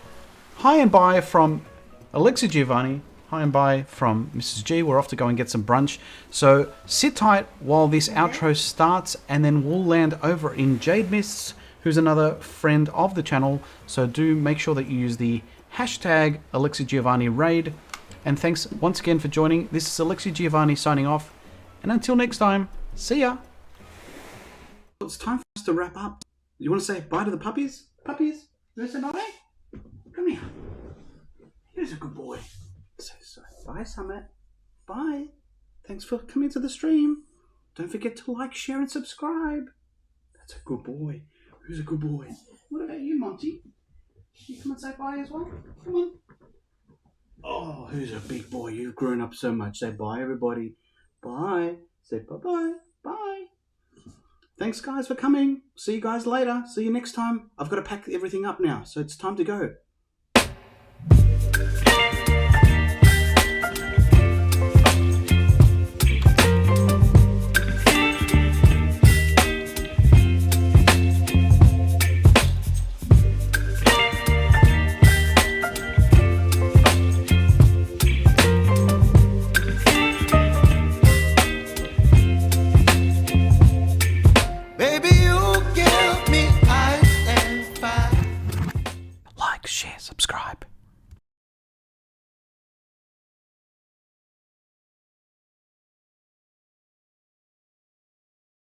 hi and bye from Alexi Giovani. Hi and bye from Mrs. G. We're off to go and get some brunch. So sit tight while this outro starts, and then we'll land over in Jade Mists, who's another friend of the channel. So do make sure that you use the hashtag Alexi Giovani raid. And thanks once again for joining. This is Alexi Giovani signing off. And until next time, see ya. It's time for us to wrap up. You want to say bye to the puppies? Puppies? You want to say bye? Come here. Here's a good boy. So bye, Summit. Bye. Thanks for coming to the stream. Don't forget to like, share, and subscribe. That's a good boy. Who's a good boy? What about you, Monty? You come and say bye as well? Come on. Oh, who's a big boy? You've grown up so much. Say bye, everybody. Bye. Say bye-bye. Bye. Thanks, guys, for coming. See you guys later. See you next time. I've got to pack everything up now, so it's time to go. Like, share, subscribe.